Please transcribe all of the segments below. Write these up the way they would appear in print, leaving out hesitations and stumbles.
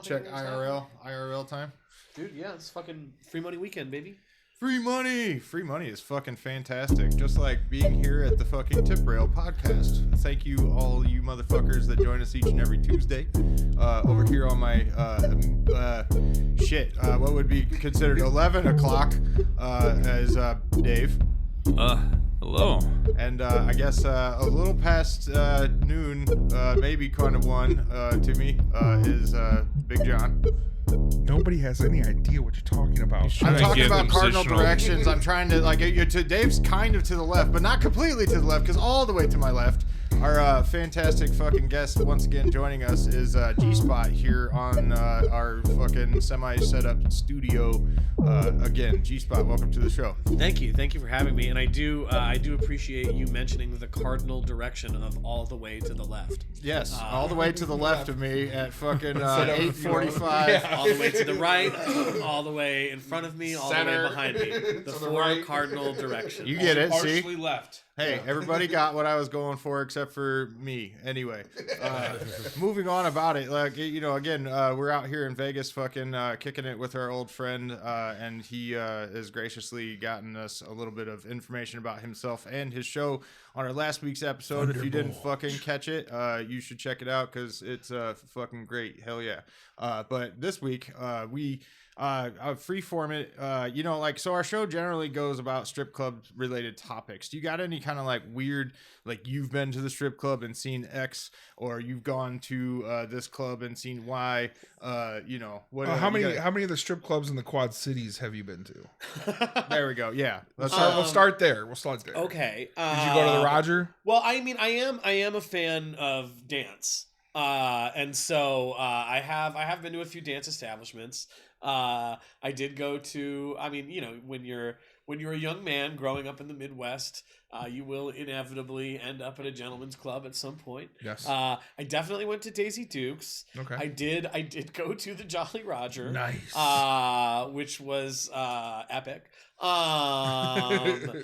Check IRL time. Dude, yeah, it's fucking free money weekend, baby. Free money! Free money is fucking fantastic. Just like being here at the fucking Tip Rail podcast. Thank you, all you motherfuckers that join us each and every Tuesday. Over here on my, what would be considered 11 o'clock, as Dave. Hello. And I guess a little past noon, maybe kind of one to me, is Big John. Nobody has any idea what you're talking about. I'm talking about cardinal directions. I'm trying to Dave's kind of to the left, but not completely to the left, because all the way to my left, our fantastic fucking guest once again joining us is G-Spot here on our fucking semi-set-up studio. Again, G-Spot, welcome to the show. Thank you for having me, and I do appreciate you mentioning the cardinal direction of all the way to the left. Yes, all the way to the left of me at fucking 8:45. Yeah. All the way to the right, all the way in front of me, all Center. the way behind me. The four right. cardinal directions. You get it, see? Partially left. Hey, everybody got what I was going for except for me. Anyway, moving on about it. Again, we're out here in Vegas fucking kicking it with our old friend, and he has graciously gotten us a little bit of information about himself and his show on our last week's episode. If you didn't fucking catch it, you should check it out because it's fucking great. Hell yeah. But this week, we... freeform it, so our show generally goes about strip club related topics. Do you got any kind of like weird, like you've been to the strip club and seen X, or you've gone to this club and seen Y? What? How many of the strip clubs in the Quad Cities have you been to? There we go. Yeah, We'll start there. Okay. Did you go to the Roger? Well, I mean, I am a fan of dance, and so I have been to a few dance establishments. I did go to, when you're a young man growing up in the Midwest, you will inevitably end up at a gentleman's club at some point. Yes. I definitely went to Daisy Dukes. Okay. I did go to the Jolly Roger. Nice. Which was epic. I'm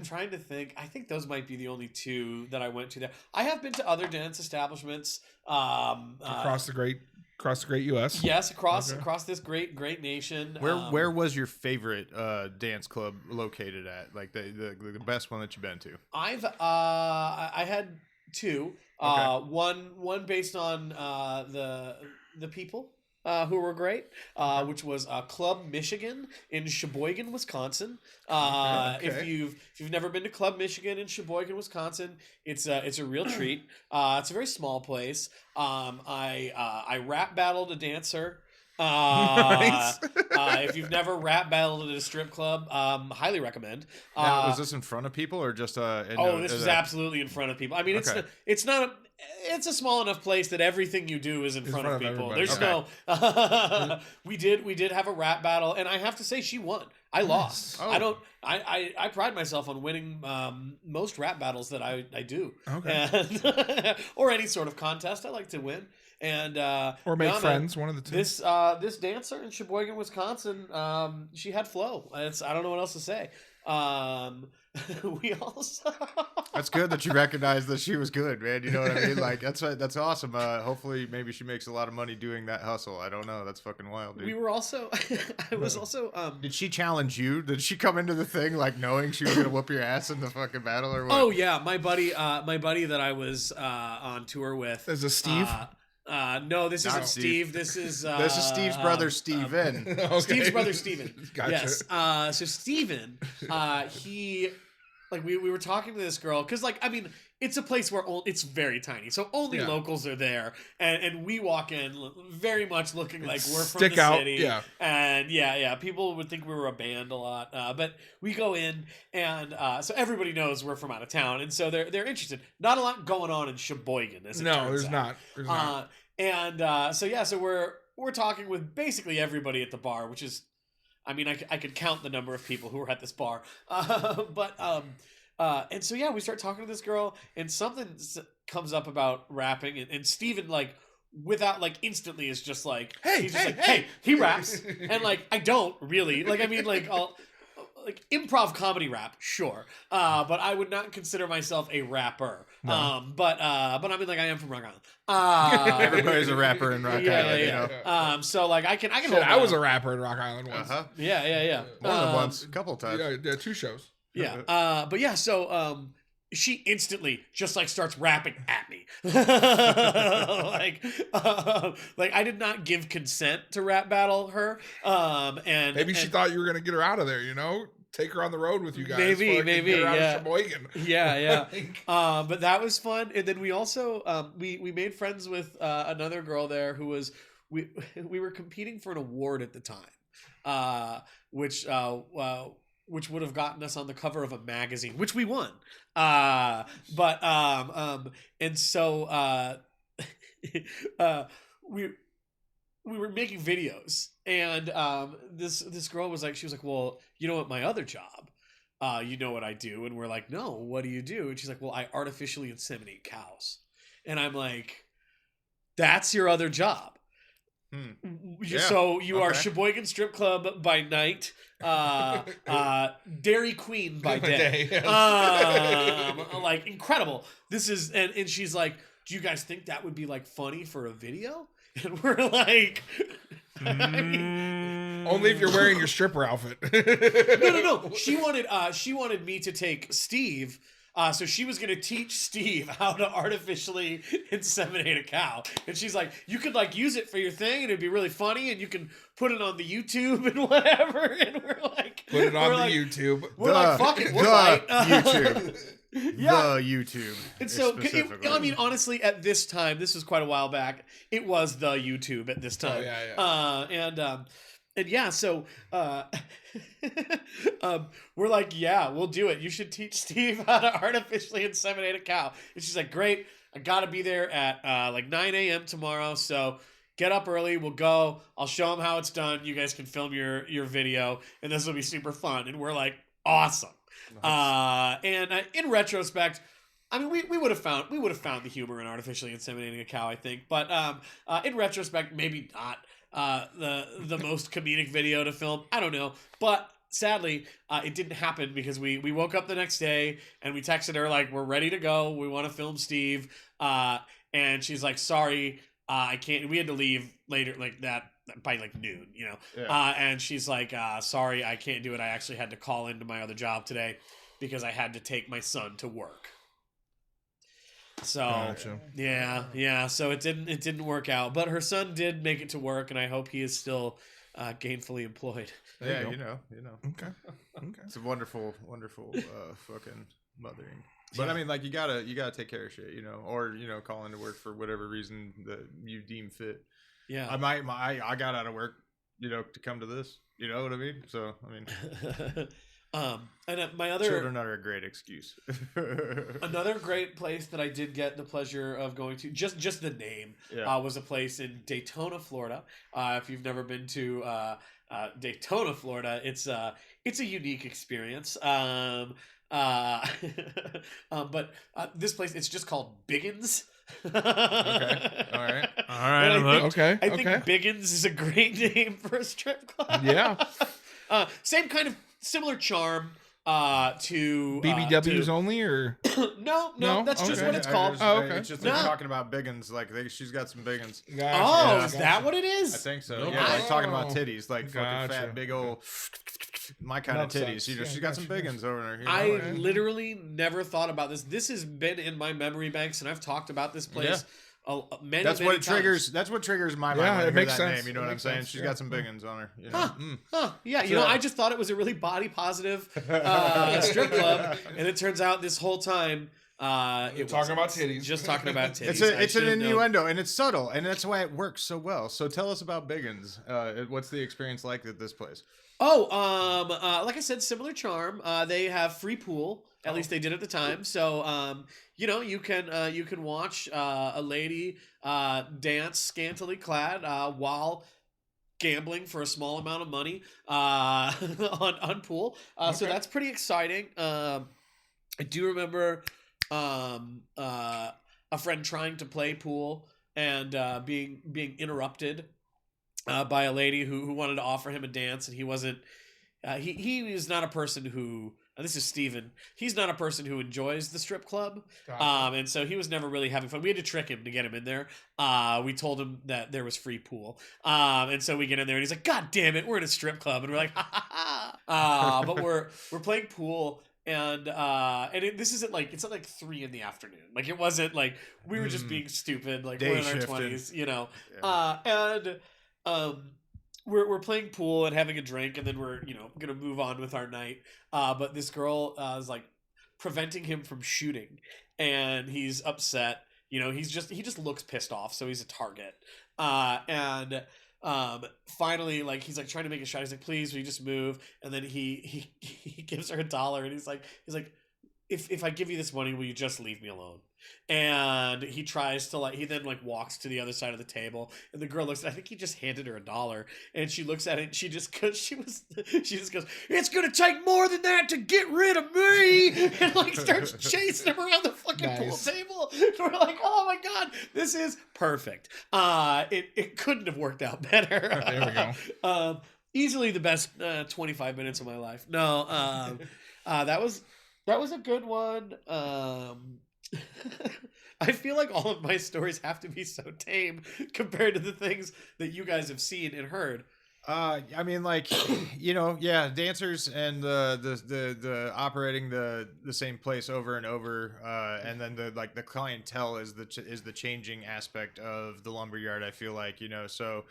trying to think. I think those might be the only two that I went to there. I have been to other dance establishments Across the great U.S. Yes, across this great nation. Where was your favorite dance club located at? Like the best one that you've been to? I had two. Okay. One based on the people who were great, which was Club Michigan in Sheboygan, Wisconsin. Okay. If you've never been to Club Michigan in Sheboygan, Wisconsin, it's a real treat. It's a very small place. I rap battled a dancer. Nice. If you've never rap battled at a strip club, highly recommend. Now, was this in front of people or just? This was absolutely in front of people. I mean, Okay. It's a small enough place that everything you do is in front of people. everybody. There's no. We did have a rap battle, and I have to say she won. I lost. Oh. I pride myself on winning most rap battles that I do. Okay. And or any sort of contest, I like to win. And Or make friends, one of the two. This dancer in Sheboygan, Wisconsin, she had flow. I don't know what else to say. We also. That's good that you recognize that she was good, man. You know what I mean? Like that's awesome. Hopefully, maybe she makes a lot of money doing that hustle. I don't know. That's fucking wild, dude. We were also. I was also. Did she challenge you? Did she come into the thing like knowing she was gonna whoop your ass in the fucking battle or what? Oh yeah, my buddy that I was on tour with. Is this Steve? No, this isn't Steve. This is Steve's brother, Steven. Okay. Steve's brother, Steven. Gotcha. Yes. So Steven, he, like, we were talking to this girl because, like, I mean, it's a place where it's very tiny, so only locals are there, and we walk in very much looking like we're from the city. Yeah. And people would think we were a band a lot, but we go in, and so everybody knows we're from out of town, and so they're interested. Not a lot going on in Sheboygan, as it turns There's out. not. There's not. So we're talking with basically everybody at the bar, which is, I mean, I could count the number of people who were at this bar, and so we start talking to this girl, and something comes up about rapping, and Steven, like, without, like, instantly is just like, hey, he raps, and, like, I don't really, like, I mean, like, like improv comedy rap, sure, but I would not consider myself a rapper. No. But I mean, like I am from Rock Island. Everybody's a rapper in Rock Island, you know. So like I can Shit, hold I was my a own. rapper in Rock Island once. Yeah. More than once, a couple of times. Yeah, 2 shows. Yeah. But yeah, so she instantly just like starts rapping at me. Like I did not give consent to rap battle her. And Maybe she thought you were gonna get her out of there. Take her on the road with you guys. Maybe, Get her out yeah. of Sheboygan. Yeah. But that was fun. And then we also we made friends with another girl there who was we were competing for an award at the time, which would have gotten us on the cover of a magazine, which we won. And so we were making videos, and this girl was like, well, you know what, my other job, you know what I do? And we're like, no, what do you do? And she's like, well, I artificially inseminate cows. And I'm like, that's your other job? Yeah. So you are Okay. Sheboygan Strip Club by night, Dairy Queen by day. Like incredible. This is and she's like, do you guys think that would be like funny for a video? And we're like, I mean, Only if you're wearing your stripper outfit. no. She wanted me to take Steve. So she was going to teach Steve how to artificially inseminate a cow. And she's like, you could like use it for your thing and it'd be really funny and you can put it on the YouTube and whatever. And we're like, Put it on the YouTube. We're like, fuck it, we're like, YouTube. Yeah. The YouTube. And so, specifically. I mean, honestly, at this time, this was quite a while back, it was the YouTube at this time. Oh, yeah. And yeah, so we're like, yeah, we'll do it. You should teach Steve how to artificially inseminate a cow. And she's like, great. I got to be there at like 9 a.m. tomorrow. So get up early. We'll go. I'll show him how it's done. You guys can film your video, and this will be super fun. And we're like, awesome. Nice. In retrospect, I mean, we would have found the humor in artificially inseminating a cow, I think. But in retrospect, maybe not the most comedic video to film. I don't know. But sadly, it didn't happen because we woke up the next day and we texted her like, we're ready to go. We want to film Steve. And she's like, sorry, I can't. We had to leave later, like that by like noon, you know. Yeah. And she's like, sorry, I can't do it. I actually had to call into my other job today because I had to take my son to work. So Gotcha. yeah. So it didn't work out, but her son did make it to work, and I hope he is still gainfully employed. Yeah, you know. Okay. It's a wonderful fucking mothering. But I mean, like you gotta take care of shit, you know, or call into work for whatever reason that you deem fit. Yeah, I got out of work, to come to this. You know what I mean? So I mean. And my other children are a great excuse. Another great place that I did get the pleasure of going to, just the name, was a place in Daytona, Florida. If you've never been to Daytona, Florida, it's a unique experience. But this place, it's just called Biggins. Okay. All right. I think Biggins is a great name for a strip club. Yeah. Same kind of similar charm to BBWs only, or no, that's just what it's called. Okay. It's just they're talking about biggins, like she's got some biggins. Gotcha. Is that what it is? I think so. Okay. Yeah, like talking about titties, like fucking Gotcha. fat, big old, my kind of titties. She's got some biggins over there. I literally never thought about this. This has been in my memory banks, and I've talked about this place. Many triggers. That's what triggers my mind. Yeah, when I it hear makes that sense. name. You know what I'm saying? She's got some biggins on her. Yeah, I just thought it was a really body positive strip club, and it turns out this whole time it talking about titties. Just talking about titties. It's an innuendo, and it's subtle, and that's why it works so well. So tell us about Biggins. What's the experience like at this place? Like I said, similar charm. They have free pool. At least they did at the time. So, you can watch a lady dance scantily clad while gambling for a small amount of money on pool. So that's pretty exciting. I do remember a friend trying to play pool and being interrupted by a lady who wanted to offer him a dance, and he wasn't he is not a person who. This is Steven. He's not a person who enjoys the strip club. Gotcha. And so he was never really having fun. We had to trick him to get him in there. We told him that there was free pool. And so we get in there and he's like, God damn it, we're in a strip club. And we're like, ha ha ha. But we're playing pool. And this isn't like, it's not like 3 PM. Like it wasn't like, we were just being stupid. Like Day we're in our shifting. 20s, you know? Yeah. We're playing pool and having a drink, and then we're gonna move on with our night. But this girl is like preventing him from shooting, and he's upset. He just looks pissed off, so he's a target. Finally, like he's like trying to make a shot. He's like, "Please, will you just move?" And then he gives her $1, and he's like, if I give you this money, will you just leave me alone? And he tries to he then walks to the other side of the table, and the girl looks. I think he just handed her $1, and she looks at it, and she just goes, "It's gonna take more than that to get rid of me," and starts chasing him around the fucking pool table. We're like, "Oh my god, this is perfect." It couldn't have worked out better. There we go. Easily the best 25 minutes of my life. No, that was a good one. I feel like all of my stories have to be so tame compared to the things that you guys have seen and heard. I mean, dancers and the operating the same place over and over, and then the clientele is the changing aspect of the lumberyard. I feel like, so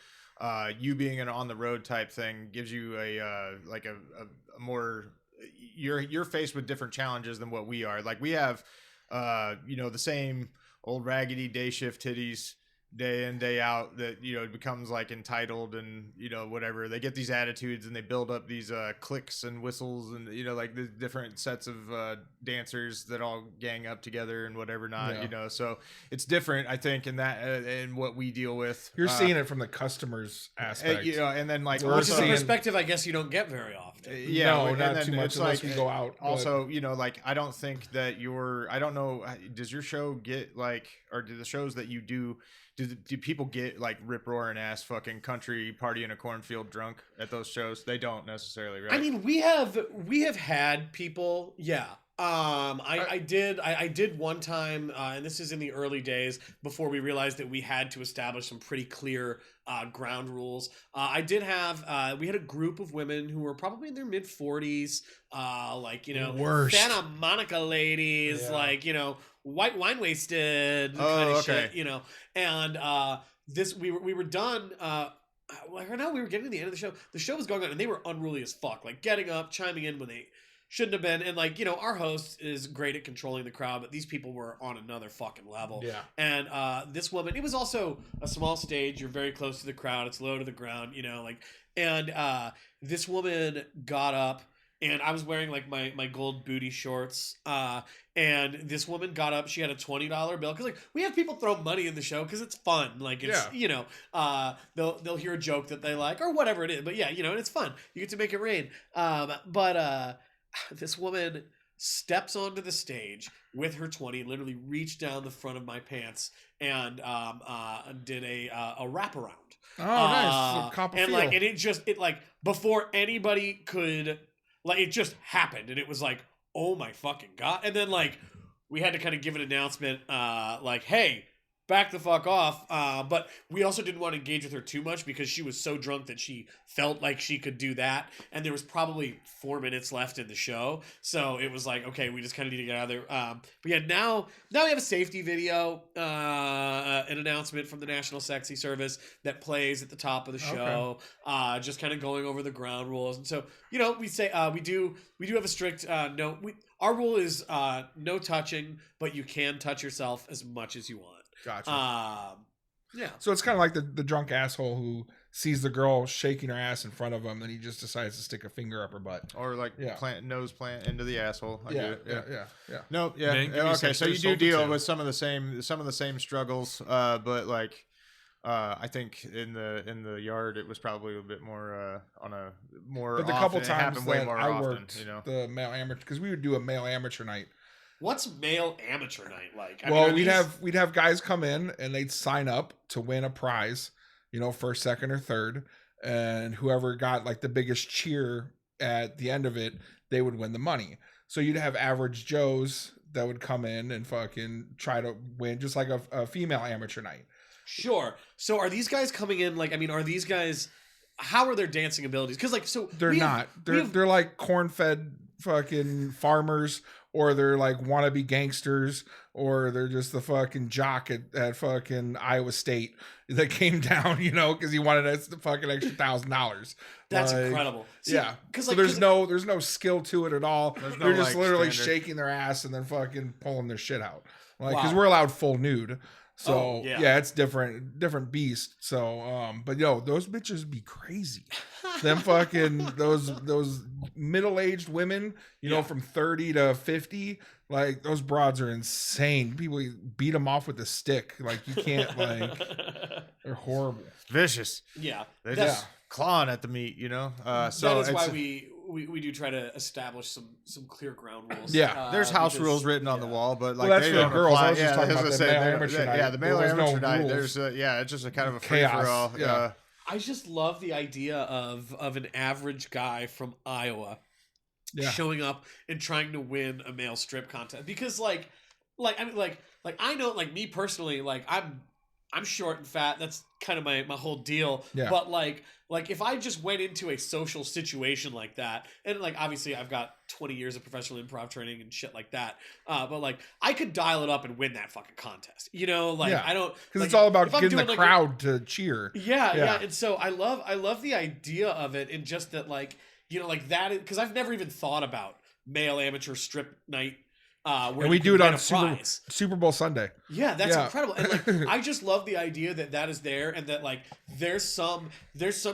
you being an on the road type thing gives you a more, you're faced with different challenges than what we are. Like we have the same old raggedy day shift titties day in, day out that, it becomes entitled and, whatever. They get these attitudes and they build up these clicks and whistles and, the different sets of dancers that all gang up together and whatever not, so it's different, I think, in that in what we deal with. You're seeing it from the customer's aspect. And then which is a perspective I guess you don't get very often. No, not too much unless we go out. Also, I don't think that I don't know, does your show get or do the shows that you do people get rip roaring ass fucking country party in a cornfield drunk at those shows? They don't necessarily, right? I mean, we have had people, yeah. I did one time, and this is in the early days before we realized that we had to establish some pretty clear ground rules. I did have we had a group of women who were probably in their mid 40s, Worst. Santa Monica ladies, white wine wasted kind of shit, and we were done. We were getting to the end of the show. The show was going on, and they were unruly as fuck, getting up, chiming in when they shouldn't have been. And our host is great at controlling the crowd, but these people were on another fucking level. Yeah. And this woman, it was also a small stage. You're very close to the crowd. It's low to the ground, and this woman got up, and I was wearing my gold booty shorts. And this woman got up. She had a $20 bill, because we have people throw money in the show because it's fun. They'll hear a joke that they like or whatever it is. But yeah, and it's fun. You get to make it rain. But this woman steps onto the stage with her 20, literally reached down the front of my pants and did a wraparound. Oh, nice. Cop and it before anybody could. It just happened, and it was oh my fucking god. And then we had to kind of give an announcement, hey, back the fuck off. But we also didn't want to engage with her too much because she was so drunk that she felt like she could do that. And there was probably 4 minutes left in the show. So it was okay, we just kind of need to get out of there. But yeah, now we have a safety video, an announcement from the National Sexy Service that plays at the top of the show, just kind of going over the ground rules. And so, we say, we do have a strict, our rule is no touching, but you can touch yourself as much as you want. Gotcha. Yeah. So it's kind of like the drunk asshole who sees the girl shaking her ass in front of him, and he just decides to stick a finger up her butt, or nose plant into the asshole. Yeah. No, yeah. Okay, so you do deal with some of the same struggles, but I think in the yard it was probably a bit more on a more. But the often, couple times way that more I often, worked the male amateur, because we would do a male amateur night. What's male amateur night like? We'd have guys come in and they'd sign up to win a prize, first, second, or third, and whoever got the biggest cheer at the end of it, they would win the money. So you'd have average Joes that would come in and fucking try to win, just like a female amateur night. Sure. So are these guys coming in like? I mean, are these guys? How are their dancing abilities? Because like, so They're not. They're like corn-fed fucking farmers, or they're like wannabe gangsters, or they're just the fucking jock at fucking Iowa State that came down, because he wanted us the fucking extra $1,000. That's incredible. See, Yeah. Because So there's no skill to it at all. no, They're just like, literally standard. shaking their ass and then fucking pulling their shit out. Like, because Wow. we're allowed full nude. So Oh, yeah. yeah, it's different beast. So but those bitches be crazy. Them fucking those middle-aged women, from 30 to 50, like those broads are insane. People beat them off with a stick. Like you can't they're horrible. Vicious. Yeah. They That's- just clawing at the meat, So that is why it's- we do try to establish some clear ground rules. Yeah. there's house because- rules written on the wall, but like Well, that's they for the don't girls. apply. I was just talking that's about what the I said. male They- amateur night. Yeah, the male There was no amateur night. rules. There's it's just a kind of a free Chaos. for all. Yeah. I just love the idea of an average guy from Iowa showing up and trying to win a male strip contest because I know me personally, like I'm short and fat. That's kind of my whole deal. Yeah. But like if I just went into a social situation like that, and like obviously I've got 20 years of professional improv training and shit like that. But like I could dial it up and win that fucking contest. I don't, because it's all about if I'm getting the doing, crowd to cheer. Yeah. And so I love the idea of it, and just that that, because I've never even thought about male amateur strip night. Where And we you do can it win on a prize. Super Bowl Sunday. Yeah, that's Yeah. incredible. And I just love the idea that is there, and that there's some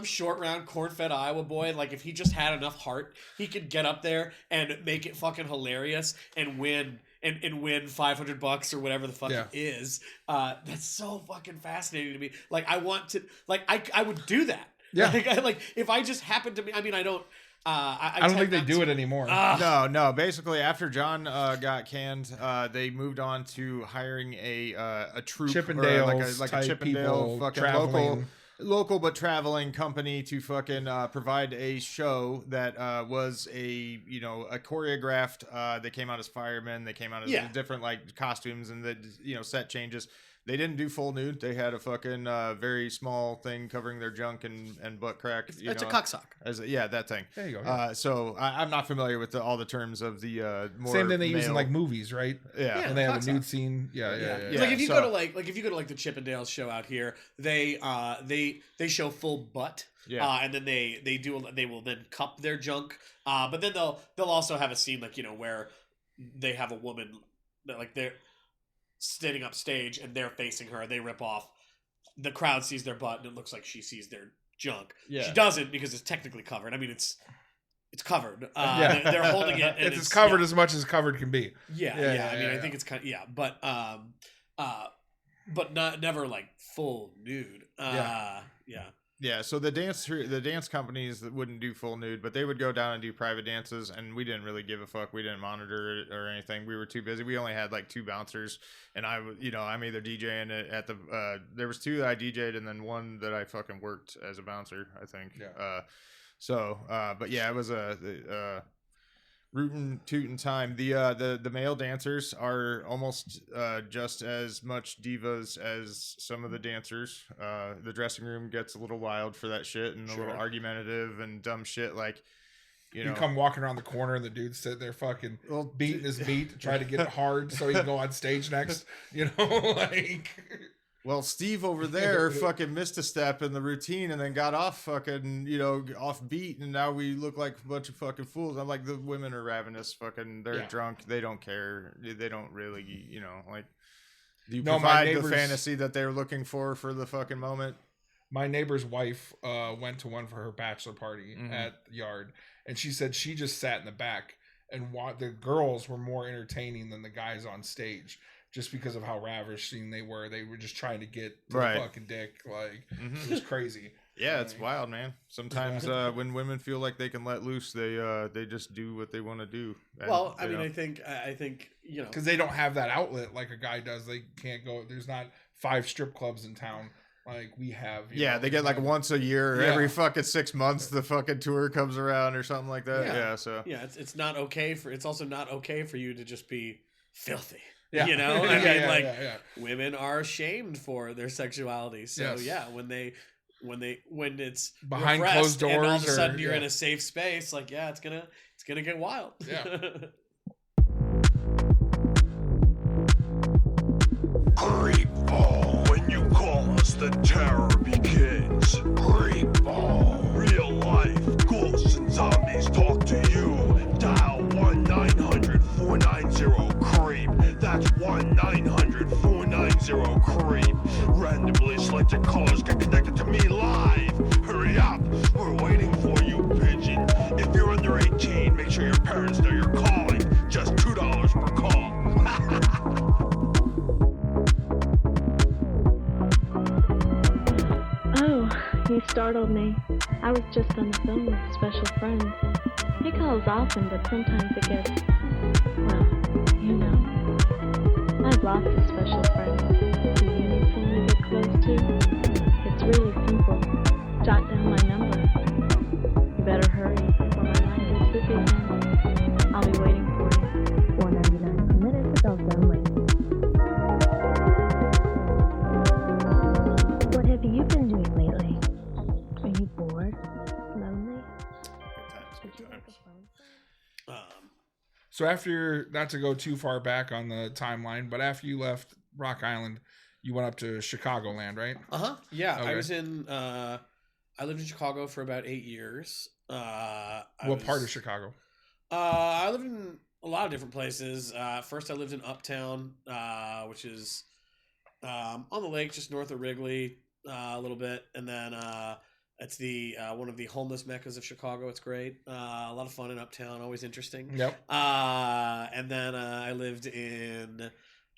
short round corn-fed Iowa boy, like if he just had enough heart, he could get up there and make it fucking hilarious and win win $500 or whatever the fuck it is. That's so fucking fascinating to me. Like I want to, I would do that. Yeah. Like if I just happened to be, I mean, I don't. I don't think they do it anymore. No. Basically, after John got canned, they moved on to hiring a troupe, Chippendales or like a type Chippendale people fucking traveling. local but traveling company to fucking provide a show that was a choreographed. They came out as firemen. They came out as different like costumes and the set changes. They didn't do full nude. They had a fucking very small thing covering their junk and butt crack. It's a cocksock. That thing. There you go. Yeah. So I'm not familiar with all the terms of the more Same thing they use in male- like movies, right? Yeah. And they have a cocksock. nude scene. Yeah. Yeah. Like if you so- go to like the Chippendales show out here, they show full butt. Yeah. And then they will then cup their junk. But then they'll also have a scene where they have a woman that they're standing up stage and they're facing her. They rip off. The crowd sees their butt and it looks like she sees their junk. Yeah. She doesn't because it's technically covered. I mean, it's covered. Yeah. They're holding it. And It's as covered yeah. as much as covered can be. Yeah. I mean, I think it's kind of, but not never like full nude. Yeah, so the dance companies that wouldn't do full nude, but they would go down and do private dances, and we didn't really give a fuck. We didn't monitor it or anything. We were too busy. We only had like 2 bouncers, and I'm either DJing it at the. There was 2 that I DJ'd, and then 1 that I fucking worked as a bouncer, I think. Yeah. But yeah, it was a rootin' tootin' time. The male dancers are almost just as much divas as some of the dancers. The dressing room gets a little wild for that shit and a little argumentative and dumb shit like You come walking around the corner and the dude's sitting there fucking beating his meat to try to get it hard so he can go on stage next. Well, Steve over there fucking missed a step in the routine and then got off fucking, off beat. And now we look like a bunch of fucking fools. I'm like, the women are ravenous. Fucking, they're drunk. They don't care. They don't really, do you provide the fantasy that they're looking for the fucking moment? My neighbor's wife went to one for her bachelor party at the yard. And she said she just sat in the back and the girls were more entertaining than the guys on stage. Just because of how ravishing they were just trying to get to the fucking dick. It was crazy. Yeah, it's wild, man. Sometimes when women feel like they can let loose, they just do what they want to do. And, well, I mean, I think because they don't have that outlet like a guy does. They can't go. There's not 5 strip clubs in town like we have. Yeah, they get like once a year or Yeah. every fucking 6 months the fucking tour comes around or something like that. Yeah, so yeah, it's not okay for it's also not okay for you to just be filthy. Yeah. You know, I Yeah, mean, yeah, like yeah. women are shamed for their sexuality. So Yes. yeah, when it's Behind repressed closed and all doors of a sudden or- you're yeah. in a safe space, like yeah, it's gonna get wild. Yeah. Creepball. When you call us, the terror begins. Creepball. Real life ghosts and zombies talk to you. Dial 1-900-490-CREEP. That's 1-900-490-CREEP. Randomly selected callers get connected to me live. Hurry up, we're waiting for you, pigeon. If you're under 18, make sure your parents know you're calling. Just $2 per call. Oh, you startled me. I was just on the phone with a special friend. He calls often, but sometimes it gets, well, you know. I have lots of special friends. Do you need someone to get close to? It's really simple. Jot down my number. You better hurry before my line gets busy again. I'll be waiting for you. $4.99 per minute, adults only. What have you been doing lately? Are you bored? Lonely? Would you like a phone? So after, not to go too far back on the timeline, but after you left Rock Island, you went up to Chicagoland, right? Yeah, Okay. I was in. I lived in Chicago for about 8 years. What part of Chicago? I lived in a lot of different places. First, I lived in Uptown, which is on the lake, just north of Wrigley, a little bit, and then it's the one of the homeless meccas of Chicago. It's great. A lot of fun in Uptown, always interesting. Yep. And then I lived in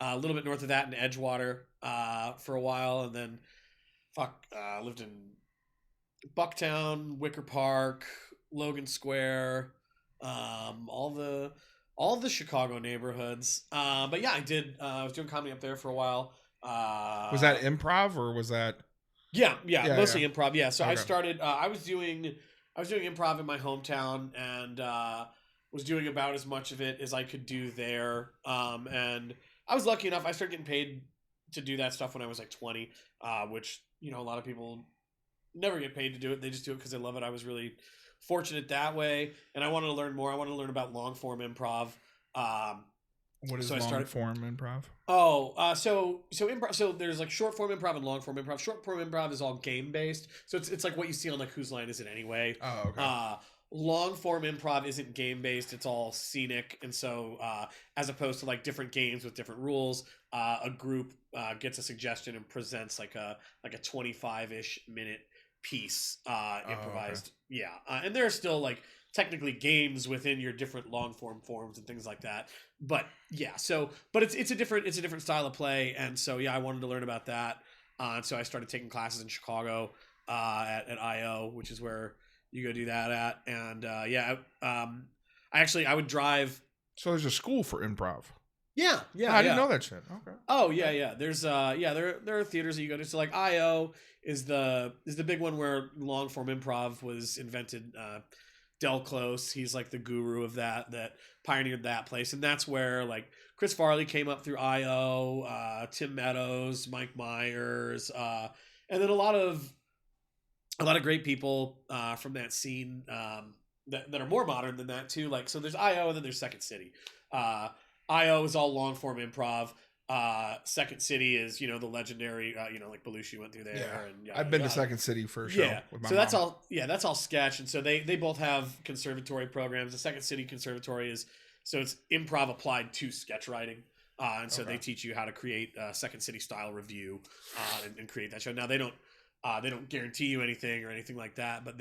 a little bit north of that in Edgewater for a while, and then lived in Bucktown, Wicker Park, Logan Square, all the Chicago neighborhoods. But yeah, I was doing comedy up there for a while. Was that improv or was that? Yeah, mostly yeah. improv. Yeah, so I Okay. started. I was doing improv in my hometown, and was doing about as much of it as I could do there. And I was lucky enough. I started getting paid to do that stuff when I was like 20, which a lot of people never get paid to do it. They just do it because they love it. I was really fortunate that way, and I wanted to learn more. I wanted to learn about long form improv. What is So I long started- form improv? So improv. So there's like short form improv and long form improv. Short form improv is all game based. So it's like what you see on like Whose Line Is It Anyway. Oh, okay. Long form improv isn't game based. It's all scenic, and so as opposed to like different games with different rules, a group gets a suggestion and presents like a 25-ish minute piece improvised. Okay. Yeah, and there are still like technically games within your different long form forms and things like that. But yeah, but it's a different style of play, and so yeah, I wanted to learn about that, and so I started taking classes in Chicago at IO, which is where you go do that at, and I would drive. So there's a school for improv. Yeah, I didn't know that shit. Okay. Oh yeah. There's there are theaters that you go to. So like IO is the big one where long form improv was invented. Del Close, he's like the guru of that pioneered that place, and that's where like Chris Farley came up through IO, Tim Meadows, Mike Myers, and then a lot of great people from that scene that are more modern than that too. Like so, there's IO and then there's Second City. IO is all long form improv. Second City is the legendary like Belushi went through there. Yeah. And I've been to Second City for a show. Yeah, with my so that's mom. all. Yeah, that's all sketch, and so they both have conservatory programs. The Second City Conservatory it's improv applied to sketch writing, and so Okay. they teach you how to create a Second City style review and create that show. Now they don't guarantee you anything or anything like that, but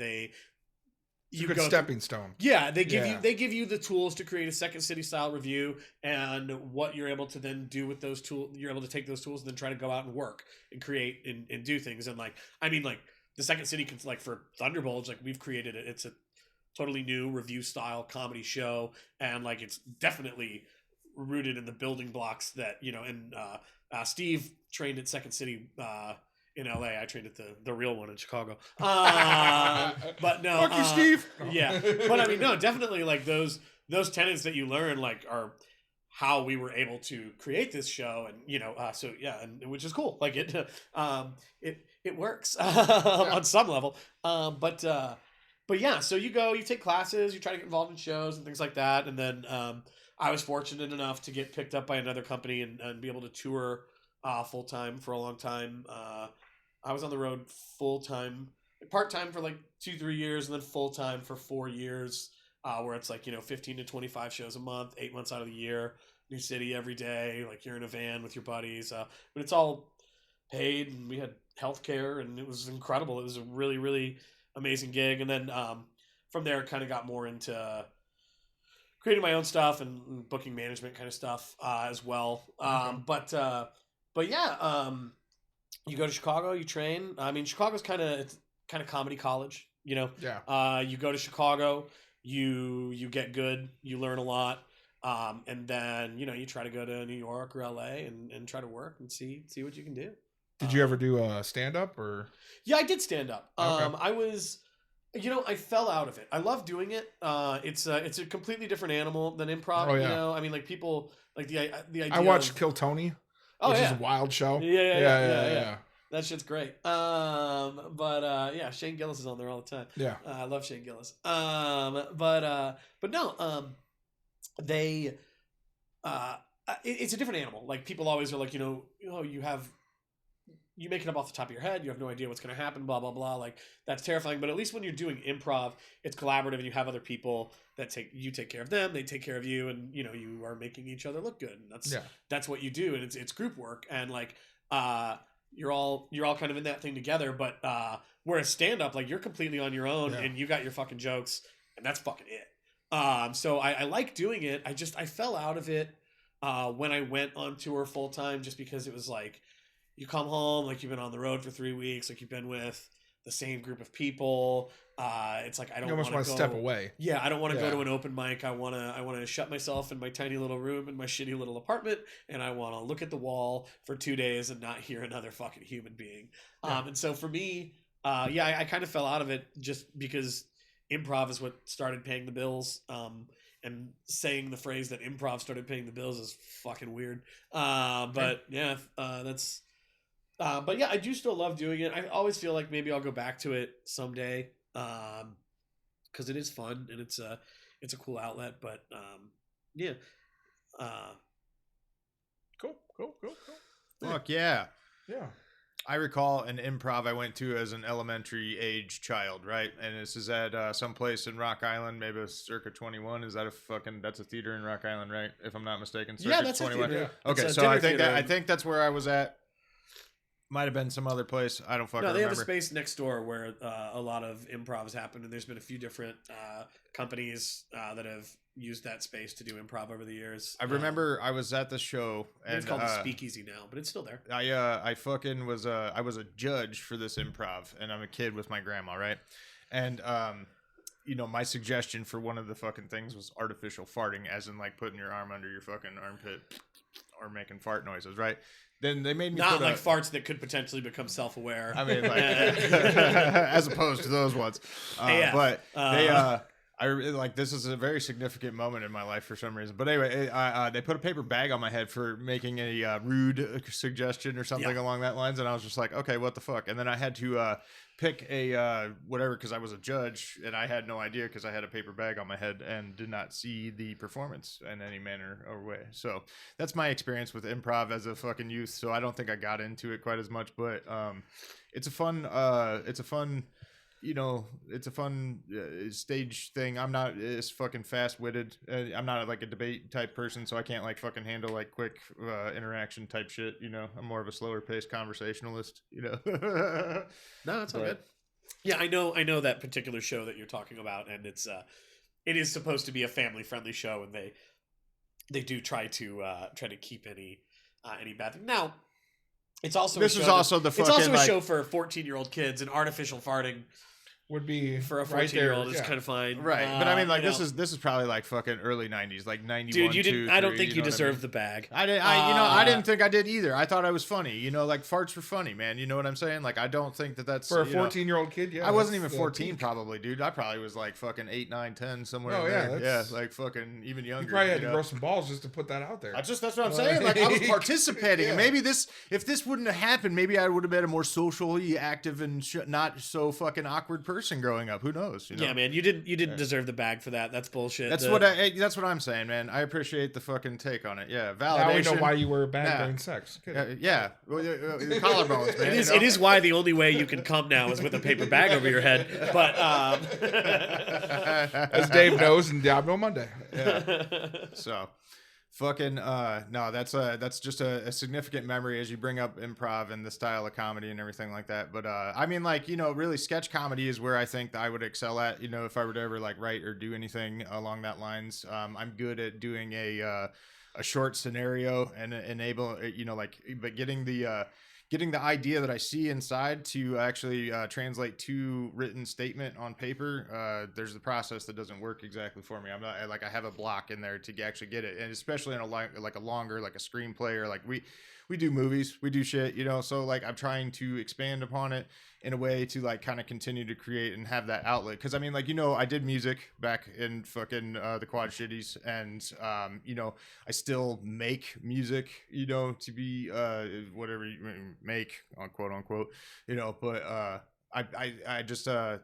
It's a good stepping stone. Yeah, they give Yeah. you the tools to create a Second City style review, and what you're able to then do with those tools. You're able to take those tools and then try to go out and work and create and do things. And like the Second City, like for Thunderbolts, like we've created it. It's a totally new review style comedy show, and like it's definitely rooted in the building blocks that And Steve trained at Second City in LA. I trained at the real one in Chicago. But no, Fuck you, Steve. Yeah, but I mean, no, definitely like those tenets that you learn like are how we were able to create this show, and so yeah, and which is cool. Like it works on some level. But yeah, so you take classes, you try to get involved in shows and things like that, and then I was fortunate enough to get picked up by another company and be able to tour full time for a long time. I was on the road full time, part time for like 2-3 years, and then full time for 4 years, where it's like 15 to 25 shows a month, 8 months out of the year, new city every day. Like you're in a van with your buddies, but it's all paid, and we had healthcare, and it was incredible. It was a really, really amazing gig. And then from there, kind of got more into creating my own stuff and booking management kind of stuff as well. But yeah, you go to Chicago, you train. I mean, Chicago's kind of comedy college, Yeah. You go to Chicago, you get good, you learn a lot. And then, you try to go to New York or LA and try to work and see what you can do. Did you ever do a stand-up or? Yeah, I did stand up. Okay. I was, I fell out of it. I love doing it. It's a completely different animal than improv. Oh, yeah. I mean, like people like the idea. I watched Kill Tony, Oh, which yeah. is a wild show. Yeah. That shit's great. But yeah, Shane Gillis is on there all the time. Yeah. I love Shane Gillis. But no, they, it's a different animal. Like people always are like, you make it up off the top of your head. You have no idea what's going to happen, blah, blah, blah. Like that's terrifying. But at least when you're doing improv, it's collaborative and you have other people that take care of them. They take care of you, and you are making each other look good. And that's what you do. And it's group work. And like, you're all kind of in that thing together. But, whereas stand up, like you're completely on your own and you got your fucking jokes and that's fucking it. So I like doing it. I fell out of it, when I went on tour full time, just because it was like, you come home, like you've been on the road for 3 weeks, like you've been with the same group of people. It's like, I don't almost want to step away. Yeah. I don't want to go to an open mic. I want to shut myself in my tiny little room in my shitty little apartment. And I want to look at the wall for 2 days and not hear another fucking human being. And so for me, I kind of fell out of it just because improv is what started paying the bills. And saying the phrase that improv started paying the bills is fucking weird. But yeah, but yeah, I do still love doing it. I always feel like maybe I'll go back to it someday, because it is fun and it's a cool outlet. But yeah, Cool. Fuck yeah. Yeah. I recall an improv I went to as an elementary age child, right? And this is at some place in Rock Island, maybe it was Circa 21. Is that that's a theater in Rock Island, right? If I'm not mistaken. Circa that's 21. a theater. Okay, It's a so I dinner think that's where I was at. Might have been some other place. I don't fucking remember. No, they have a space next door where a lot of improvs happen, and there's been a few different companies that have used that space to do improv over the years. I remember I was at the show, and it's called the Speakeasy now, but it's still there. I fucking was I was a judge for this improv, and I'm a kid with my grandma, right? And my suggestion for one of the fucking things was artificial farting, as in like putting your arm under your fucking armpit or making fart noises, right? Then they made me not like farts that could potentially become self-aware. I mean, like, as opposed to those ones. But I like, this is a very significant moment in my life for some reason. But anyway, they put a paper bag on my head for making a rude suggestion or something along that lines, and I was just like, okay, what the fuck? And then I had to pick a whatever, because I was a judge and I had no idea because I had a paper bag on my head and did not see the performance in any manner or way. So that's my experience with improv as a fucking youth. So I don't think I got into it quite as much, but it's a fun stage thing. I'm not as fucking fast-witted. I'm not like a debate type person, so I can't like fucking handle like quick interaction type shit. I'm more of a slower paced conversationalist. No, that's all good. Yeah, I know that particular show that you're talking about, and it is supposed to be a family friendly show, and they do try to keep any bad thing. Now, it's also it's also a show for 14-year-old kids, and artificial farting would be for a right 14-year-old there. is kind of fine, Right, but I mean, like, you this know. is probably like fucking early '90s, like '91. Dude, you didn't. I don't 2, think 3, you know what I deserve mean? the bag. I didn't. I didn't think I did either. I thought I was funny. You know, like farts were funny, man. You know what I'm saying? Like, I don't think that's For a you know, 14-year-old kid. Yeah, I wasn't even that's the 14 peak. probably, dude. I probably was like fucking 8, 9, 10 somewhere. Oh, in yeah, there. Yeah, that's- like fucking even younger. You probably had you to know? grow some balls just to put that out there. That's what I'm saying. Like I was participating, and Yeah. maybe if this wouldn't have happened, maybe I would have been a more socially active and not so fucking awkward person growing up. Who knows? You know? Yeah, man, you didn't deserve the bag for that. That's bullshit. That's that's what I'm saying, man. I appreciate the fucking take on it. Yeah, validation. Now we know why you were bad Yeah. during sex. Good. Yeah, well, the collarbones, man. It is why the only way you can come now is with a paper bag over your head. But As Dave knows, in Diablo Monday. So, fucking no, that's just a significant memory as you bring up improv and the style of comedy and everything like that. But I mean, like, you know, really sketch comedy is where I think that I would excel at. You know, if I were to ever like write or do anything along that lines, I'm good at doing a short scenario and enable, you know, like, but getting the idea that I see inside to actually translate to written statement on paper. There's the process that doesn't work exactly for me. I'm not like, I have a block in there to actually get it. And especially in a longer, like a screenplay, or like we do movies, we do shit, you know? So like, I'm trying to expand upon it in a way to like kind of continue to create and have that outlet. Cause I mean, like, you know, I did music back in fucking the Quad Shitties, and you know, I still make music, you know, to be whatever you make, on quote unquote, you know, but I just I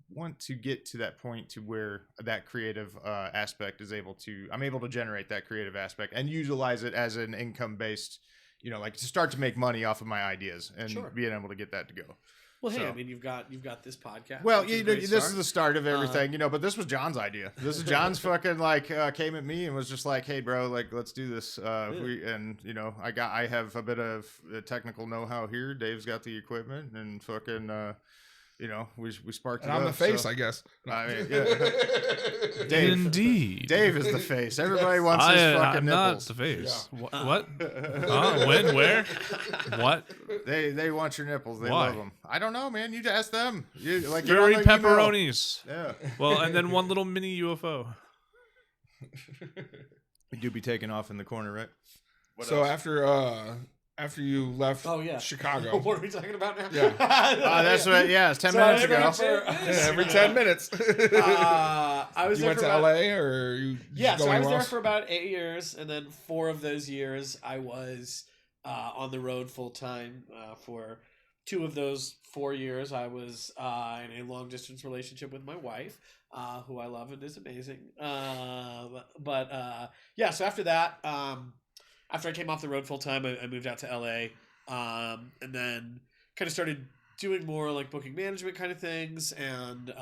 want to get to that point to where that creative aspect I'm able to generate that creative aspect and utilize it as an income based, you know, like to start to make money off of my ideas and Sure. being able to get that to go. well, hey, So- I mean, you've got this podcast. Well, which is a you know, great this start. is the start of everything, you know, but this was John's idea. This is John's fucking like came at me and was just like, "Hey, bro, like let's do this." And you know, I have a bit of technical know-how here. Dave's got the equipment, and fucking you know, we sparked And it I'm up, the face, so- I guess. I mean, yeah. Dave. Indeed. Dave is the face. Everybody wants his I'm fucking not nipples. the face. What? When? Where? What? They want your nipples. They Why? love them. I don't know, man. You ask them. You like Very get on the email. pepperonis. Yeah. Well, and then one little mini UFO. We do be taking off in the corner, right? What So else? after you left Oh yeah, Chicago, what are we talking about now? Yeah. That's what. Yeah, it's 10 So minutes I ago. remember- every 10 minutes. I was You there went for to about, LA, or you Yeah, go so I was anywhere there else? for about 8 years, and then 4 of those years I was on the road full time. For 2 of those 4 years, I was in a long distance relationship with my wife, who I love and is amazing. Yeah, so after that, after I came off the road full time, I moved out to LA, and then kind of started doing more like booking management kind of things, and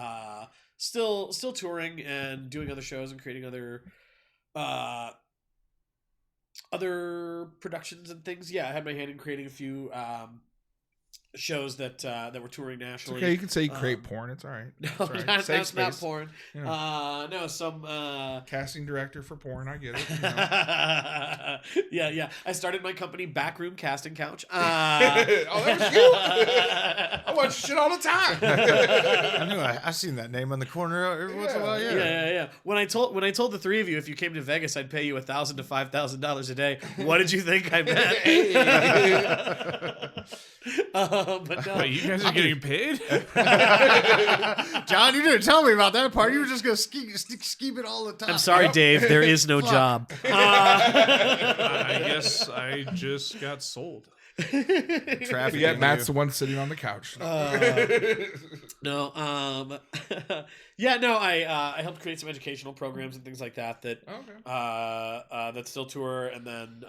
still touring and doing other shows and creating other productions and things. Yeah, I had my hand in creating a few shows that were touring nationally. Okay, you can say you create porn. It's all right. No, It's all right. that's Safe not space. porn. Yeah. No, some Casting director for porn. I get it. You know. yeah. I started my company, Backroom Casting Couch. Oh, that was you. I watch shit all the time. I knew I've seen that name on the corner every once in a while. Yeah. When I told the 3 of you, if you came to Vegas, I'd pay you $1,000 to $5,000 a day. What did you think I meant? But no. Wait, you guys are getting paid? John, you didn't tell me about that part. You were just gonna skeep it all the time. I'm sorry, Dave. There is no job. I guess I just got sold. Traffic. Yeah, Matt's the one sitting on the couch. No, yeah, no. I helped create some educational programs and things like that that still tour, and then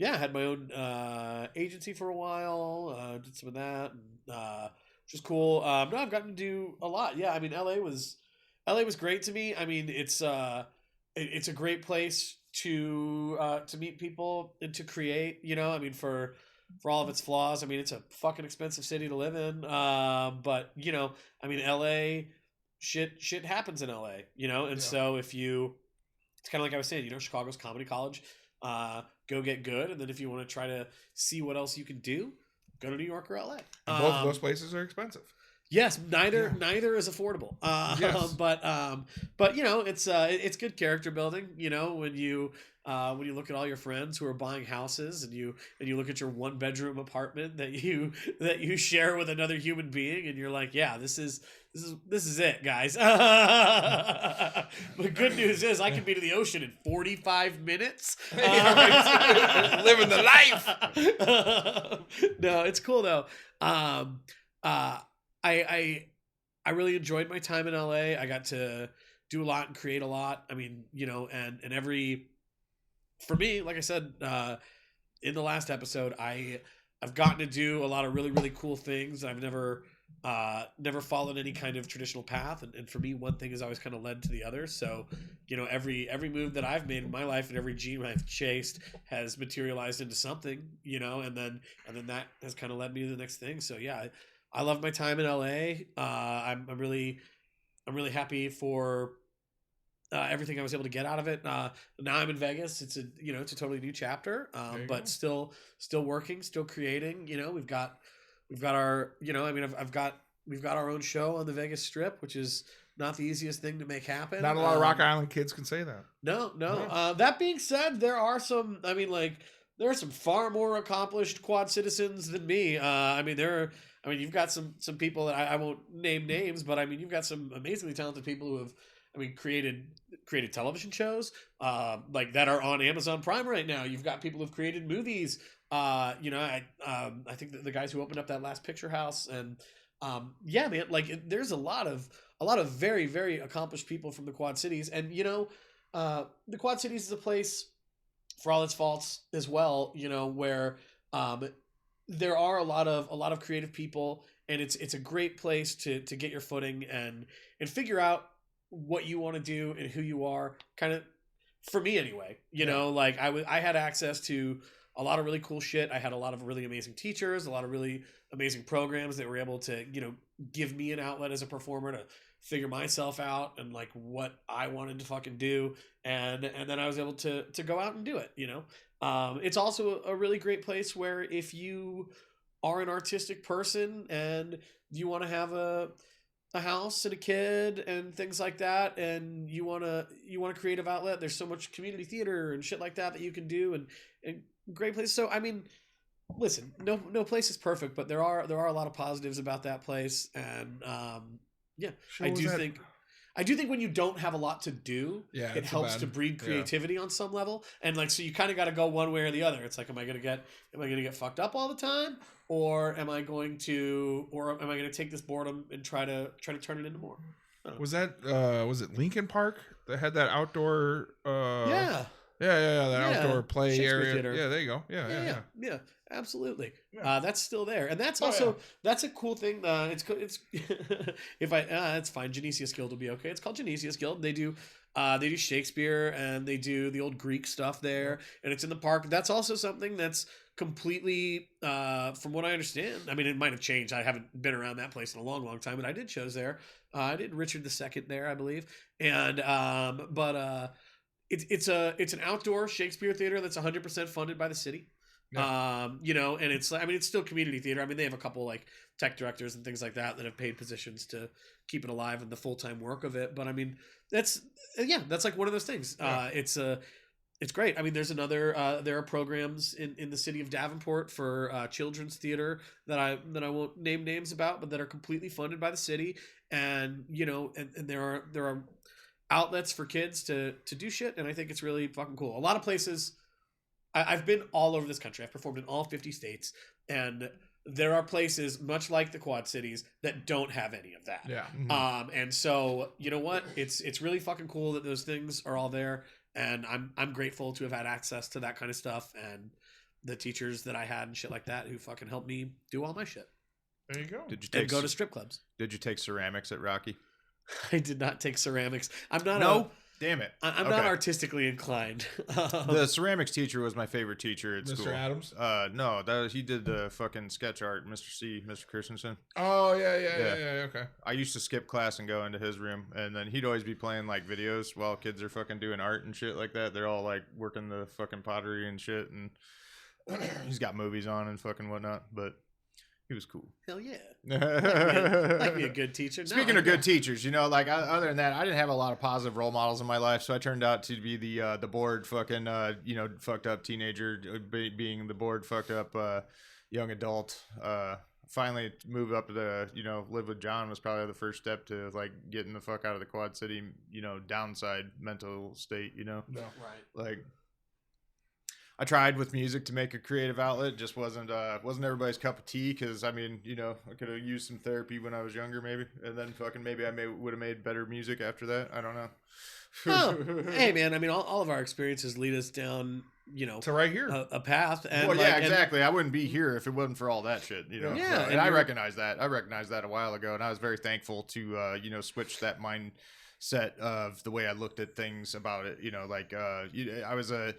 yeah, I had my own agency for a while. Did some of that, which was cool. No, I've gotten to do a lot. Yeah, I mean, LA was great to me. I mean, it's a great place to meet people and to create. You know, I mean, for all of its flaws, I mean, it's a fucking expensive city to live in. But you know, I mean, LA, shit happens in LA. You know, and so it's kind of like I was saying. You know, Chicago's comedy college. Go get good, and then if you want to try to see what else you can do, go to New York or LA. Both of those places are expensive. Yes, neither is affordable. Yes. But you know, it's good character building. You know, when you look at all your friends who are buying houses, and you look at your 1-bedroom apartment that you share with another human being, and you're like, yeah, this is it, guys. The good news is I can be to the ocean in 45 minutes. Living the life. No, it's cool though. I really enjoyed my time in LA. I got to do a lot and create a lot. I mean, you know, and for me, like I said, in the last episode, I've gotten to do a lot of really, really cool things. I've never followed any kind of traditional path. And for me, one thing has always kind of led to the other. So, you know, every move that I've made in my life and every dream I've chased has materialized into something, you know, and then that has kind of led me to the next thing. So yeah, I love my time in LA. I'm really happy for everything I was able to get out of it. Now I'm in Vegas. It's a totally new chapter. But still working, still creating. You know, we've got our, you know, I mean, we've got our own show on the Vegas Strip, which is not the easiest thing to make happen. Not a lot of Rock Island kids can say that. No. That being said, there are some. I mean, like, there are some far more accomplished quad citizens than me. You've got some people that I won't name names, but I mean, you've got some amazingly talented people who have, I mean, created television shows, like that are on Amazon Prime right now. You've got people who've created movies. I think that the guys who opened up that Last Picture House, and yeah, man, like there's a lot of very, very accomplished people from the Quad Cities, and you know, the Quad Cities is a place, for all its faults as well, you know, where there are a lot of creative people, and it's a great place to get your footing and figure out what you want to do and who you are, kind of, for me anyway. You know, like I had access to a lot of really cool shit. I had a lot of really amazing teachers, a lot of really amazing programs that were able to, you know, give me an outlet as a performer to figure myself out and like what I wanted to fucking do. And then I was able to go out and do it, you know. It's also a really great place where if you are an artistic person and you want to have a house and a kid and things like that, and you want a creative outlet, there's so much community theater and shit like that you can do, and great place. So I mean, listen, no place is perfect, but there are a lot of positives about that place, and yeah, I do think when you don't have a lot to do, it helps to breed creativity on some level. And like, so you kind of got to go one way or the other. It's like, am I going to get fucked up all the time? Or am I going to take this boredom and try to turn it into more? Was it Lincoln Park that had that outdoor, that outdoor play Shakespeare area? Theater. Yeah, there you go. Yeah, absolutely. Yeah. That's still there, and that's also that's a cool thing. It's it's fine. Genesius Guild will be okay. It's called Genesius Guild. They do Shakespeare, and they do the old Greek stuff there, and it's in the park. That's also something that's completely, from what I understand. I mean, it might have changed. I haven't been around that place in a long, long time, but I did shows there. I did Richard II there, I believe, and it's an outdoor Shakespeare theater that's 100% funded by the city. Yeah. You know, and it's still community theater. I mean, they have a couple like tech directors and things like that have paid positions to keep it alive in the full-time work of it. But I mean, that's like one of those things. Yeah. It's great. I mean, there are programs in the city of Davenport for children's theater that I won't name names about, but that are completely funded by the city. And you know, and there are outlets for kids to do shit, and I think it's really fucking cool. A lot of places. I've been all over this country. I've performed in all 50 states, and there are places much like the Quad Cities that don't have any of that. Yeah. Mm-hmm. And so you know what? It's really fucking cool that those things are all there, and I'm grateful to have had access to that kind of stuff and the teachers that I had and shit like that who fucking helped me do all my shit. There you go. And go to strip clubs. Did you take ceramics at Rocky? I did not take ceramics. I'm not. No. Damn it. I'm not artistically inclined. The ceramics teacher was my favorite teacher at school. Mr. Adams? No, he did the fucking sketch art, Mr. Christensen. Oh, yeah, okay. I used to skip class and go into his room, and then he'd always be playing like videos while kids are fucking doing art and shit like that. They're all like working the fucking pottery and shit, and he's got movies on and fucking whatnot. But He was cool. Hell yeah. Like me a good teacher. Speaking of good teachers, you know, like other than that, I didn't have a lot of positive role models in my life, so I turned out to be the bored fucking you know, fucked up teenager, being the bored fucked up young adult. Finally move up to you know, live with John was probably the first step to like getting the fuck out of the Quad City, you know, downside mental state, you know. No. Right. Like I tried with music to make a creative outlet, just wasn't everybody's cup of tea, because I mean, you know, I could have used some therapy when I was younger maybe, and then fucking maybe I would have made better music after that. I don't know. Oh, hey man, I mean all of our experiences lead us down, you know, To right here. a path. And Well, like, yeah, exactly. I wouldn't be here if it wasn't for all that shit, you know. Yeah, So, and I you're- recognize that. I recognized that a while ago, and I was very thankful to, you know, switch that mindset of the way I looked at things about it. You know, like I was a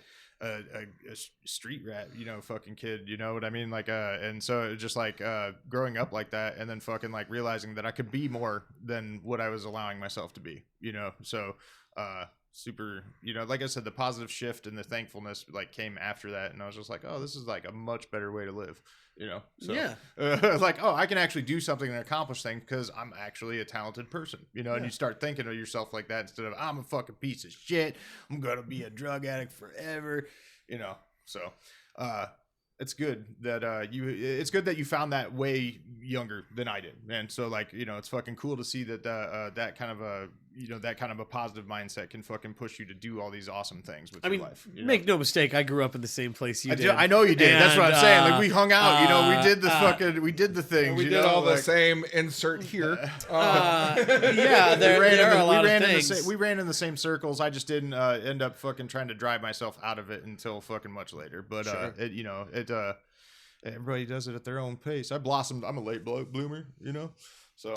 street rat, you know, fucking kid. You know what I mean? Like, and so it just like growing up like that, and then fucking like realizing that I could be more than what I was allowing myself to be. You know, so. Super, you know, like I said, the positive shift and the thankfulness like came after that, and I was just like, oh, this is like a much better way to live, you know. So Yeah. like, oh, I can actually do something and accomplish things because I'm actually a talented person, you know. And you start thinking of yourself like that instead of I'm a fucking piece of shit, I'm gonna be a drug addict forever, you know. So it's good that it's good that you found that way younger than I did, and so like, you know, it's fucking cool to see that that kind of a, you know, that kind of a positive mindset can fucking push you to do all these awesome things with your life. You know? Make no mistake, I grew up in the same place you did. I know you did. That's what I'm saying. Like, we hung out, you know, we did the fucking, we did the things. We you did know, all the like, same insert here. Yeah, there are a lot of things. we ran in the same circles. I just didn't end up fucking trying to drive myself out of it until fucking much later. But it, you know, everybody does it at their own pace. I blossomed. I'm a late bloomer, you know. So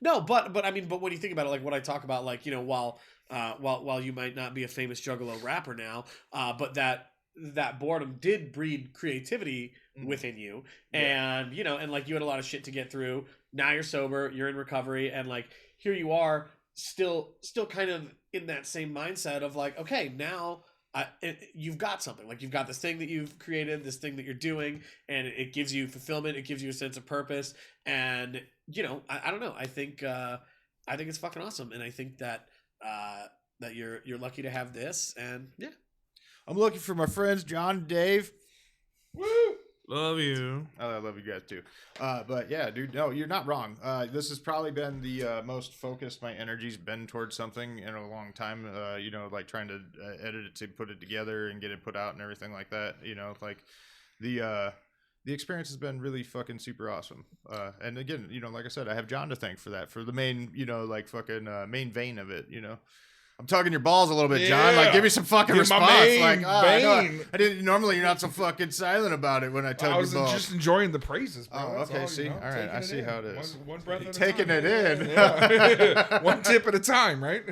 No, but I mean, but when you think about it, like what I talk about, like, you know, while you might not be a famous Juggalo rapper now, but that boredom did breed creativity within you, and you know, and like you had a lot of shit to get through. Now you're sober, you're in recovery, and like here you are, still kind of in that same mindset of like, okay, now. You've got something, like you've got this thing that you've created, this thing that you're doing, and it gives you fulfillment. It gives you a sense of purpose, and you know, I don't know. I think it's fucking awesome, and I think that that you're lucky to have this, and yeah, I'm looking for my friends John and Dave. Woo! Love you. I love you guys too. But yeah, dude, no, you're not wrong. This has probably been the most focused my energy's been towards something in a long time. You know, like trying to edit it to put it together and get it put out and everything like that. You know, like the experience has been really fucking super awesome. And again, you know, like I said, I have John to thank for that, for the main, you know, like fucking main vein of it, you know. I'm tugging your balls a little bit, John. Like, give me some fucking You're my response. main Like, vein. I didn't. Normally, you're not so fucking silent about it when I tug I your was balls. just enjoying the praises, bro. Oh, That's okay. all, See, you know, all right. taking I see in. how it is. One breath at a Taking time. it in. Yeah. One tip at a time, right?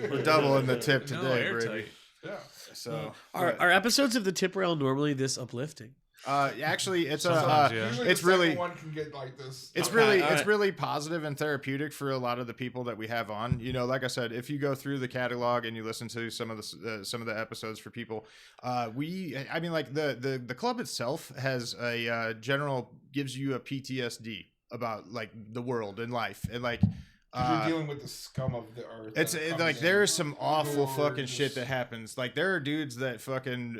We're doubling the tip No, today, airtight. Brady. Yeah. So, are episodes of the Tip Rail normally this uplifting? actually, it's Sometimes, yeah. Usually it's the second really. one can get like this. It's Okay, really all right. it's really positive and therapeutic for a lot of the people that we have on. You know, like I said, if you go through the catalog and you listen to some of the episodes for people, I mean, like the club itself has a general, gives you a PTSD about like the world and life, and like You're dealing with the scum of the earth. it's that comes like in. there's some awful Or fucking shit just- that happens. Like there are dudes that fucking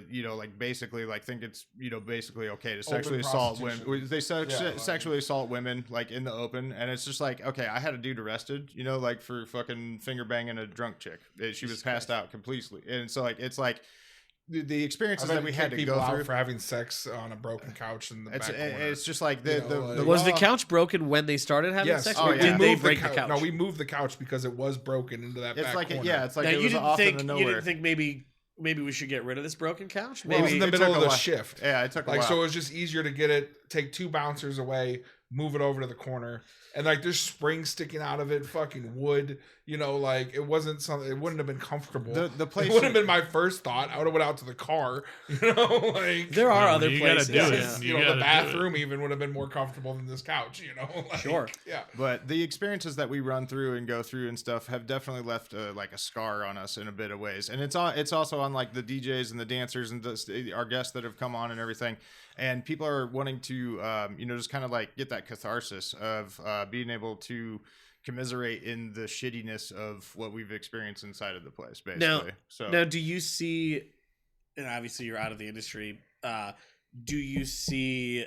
you know, like basically like think it's, you know, basically okay to sexually assault women. prostitution. They Yeah, like- sexually assault women like in the open, and it's just like, okay, I had a dude arrested, you know, like for fucking finger banging a drunk chick. She was passed out completely, and so like it's like the experiences I've that we had to people go out through. for having sex on a broken couch in the back corner. It's just like You know, like- Was the law- couch broken when they started having Yes, sex, Oh, or yeah. did they moved break the couch? No, we moved the couch because it was broken into that It's back like corner. yeah, it's like now it you was didn't off think in the you nowhere. didn't think maybe we should get rid of this broken couch? Well, it was Maybe in the middle took of a the while. shift. Yeah, it took a Like, while. so it was just easier to get it, take two bouncers away, move it over to the corner. And like there's springs sticking out of it, fucking wood, you know, like it wasn't something, it wouldn't have been comfortable. The place it wouldn't have been my first thought. I would have went out to the car, you know, like there are No, other you gotta places. do it. Yeah. You you know, gotta the do bathroom even would have been more comfortable than this couch, you know. Like, Sure. Yeah. But the experiences that we run through and go through and stuff have definitely left like a scar on us in a bit of ways. And it's also on like the DJs and the dancers and our guests that have come on and everything. and people are wanting to, just kind of like get that catharsis of being able to commiserate in the shittiness of what we've experienced inside of the place, basically. Now, do you see, and obviously you're out of the industry, do you see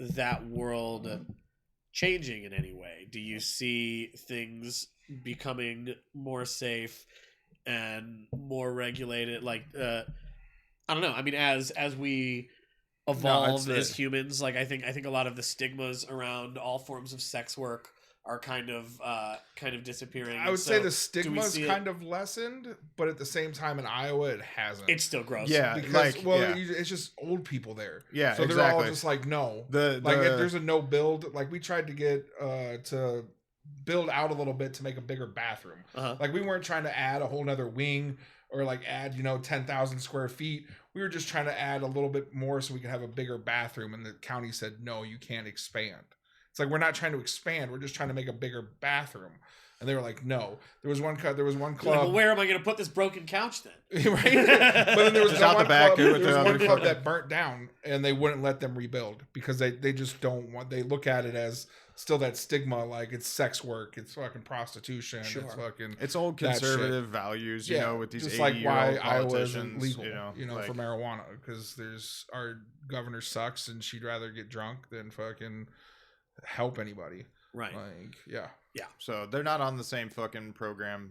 that world changing in any way? Do you see things becoming more safe and more regulated? Like, I don't know. I mean, as we evolve as humans, like I think a lot of the stigmas around all forms of sex work are kind of disappearing. I would say the stigma's kind of lessened, but at the same time in Iowa it hasn't. It's still gross. Yeah, because it's just old people there. Yeah, so they're all just like no. If there's a no build. Like we tried to get to build out a little bit to make a bigger bathroom. Like we weren't trying to add a whole nother wing or like add 10,000 square feet. We were just trying to add a little bit more so we could have a bigger bathroom, and the county said no, you can't expand. It's like we're not trying to expand. We're just trying to make a bigger bathroom. And they were like, no. There was one club. Like, well, where am I going to put this broken couch then? Right? But then there was one club that burnt down, and they wouldn't let them rebuild because they just don't want. They look at it as still that stigma, like it's sex work, it's fucking prostitution, it's old conservative values, with these just like why Iowa isn't legal, like, for marijuana, because our governor sucks and she'd rather get drunk than fucking help anybody. Right. Like, yeah. So they're not on the same fucking program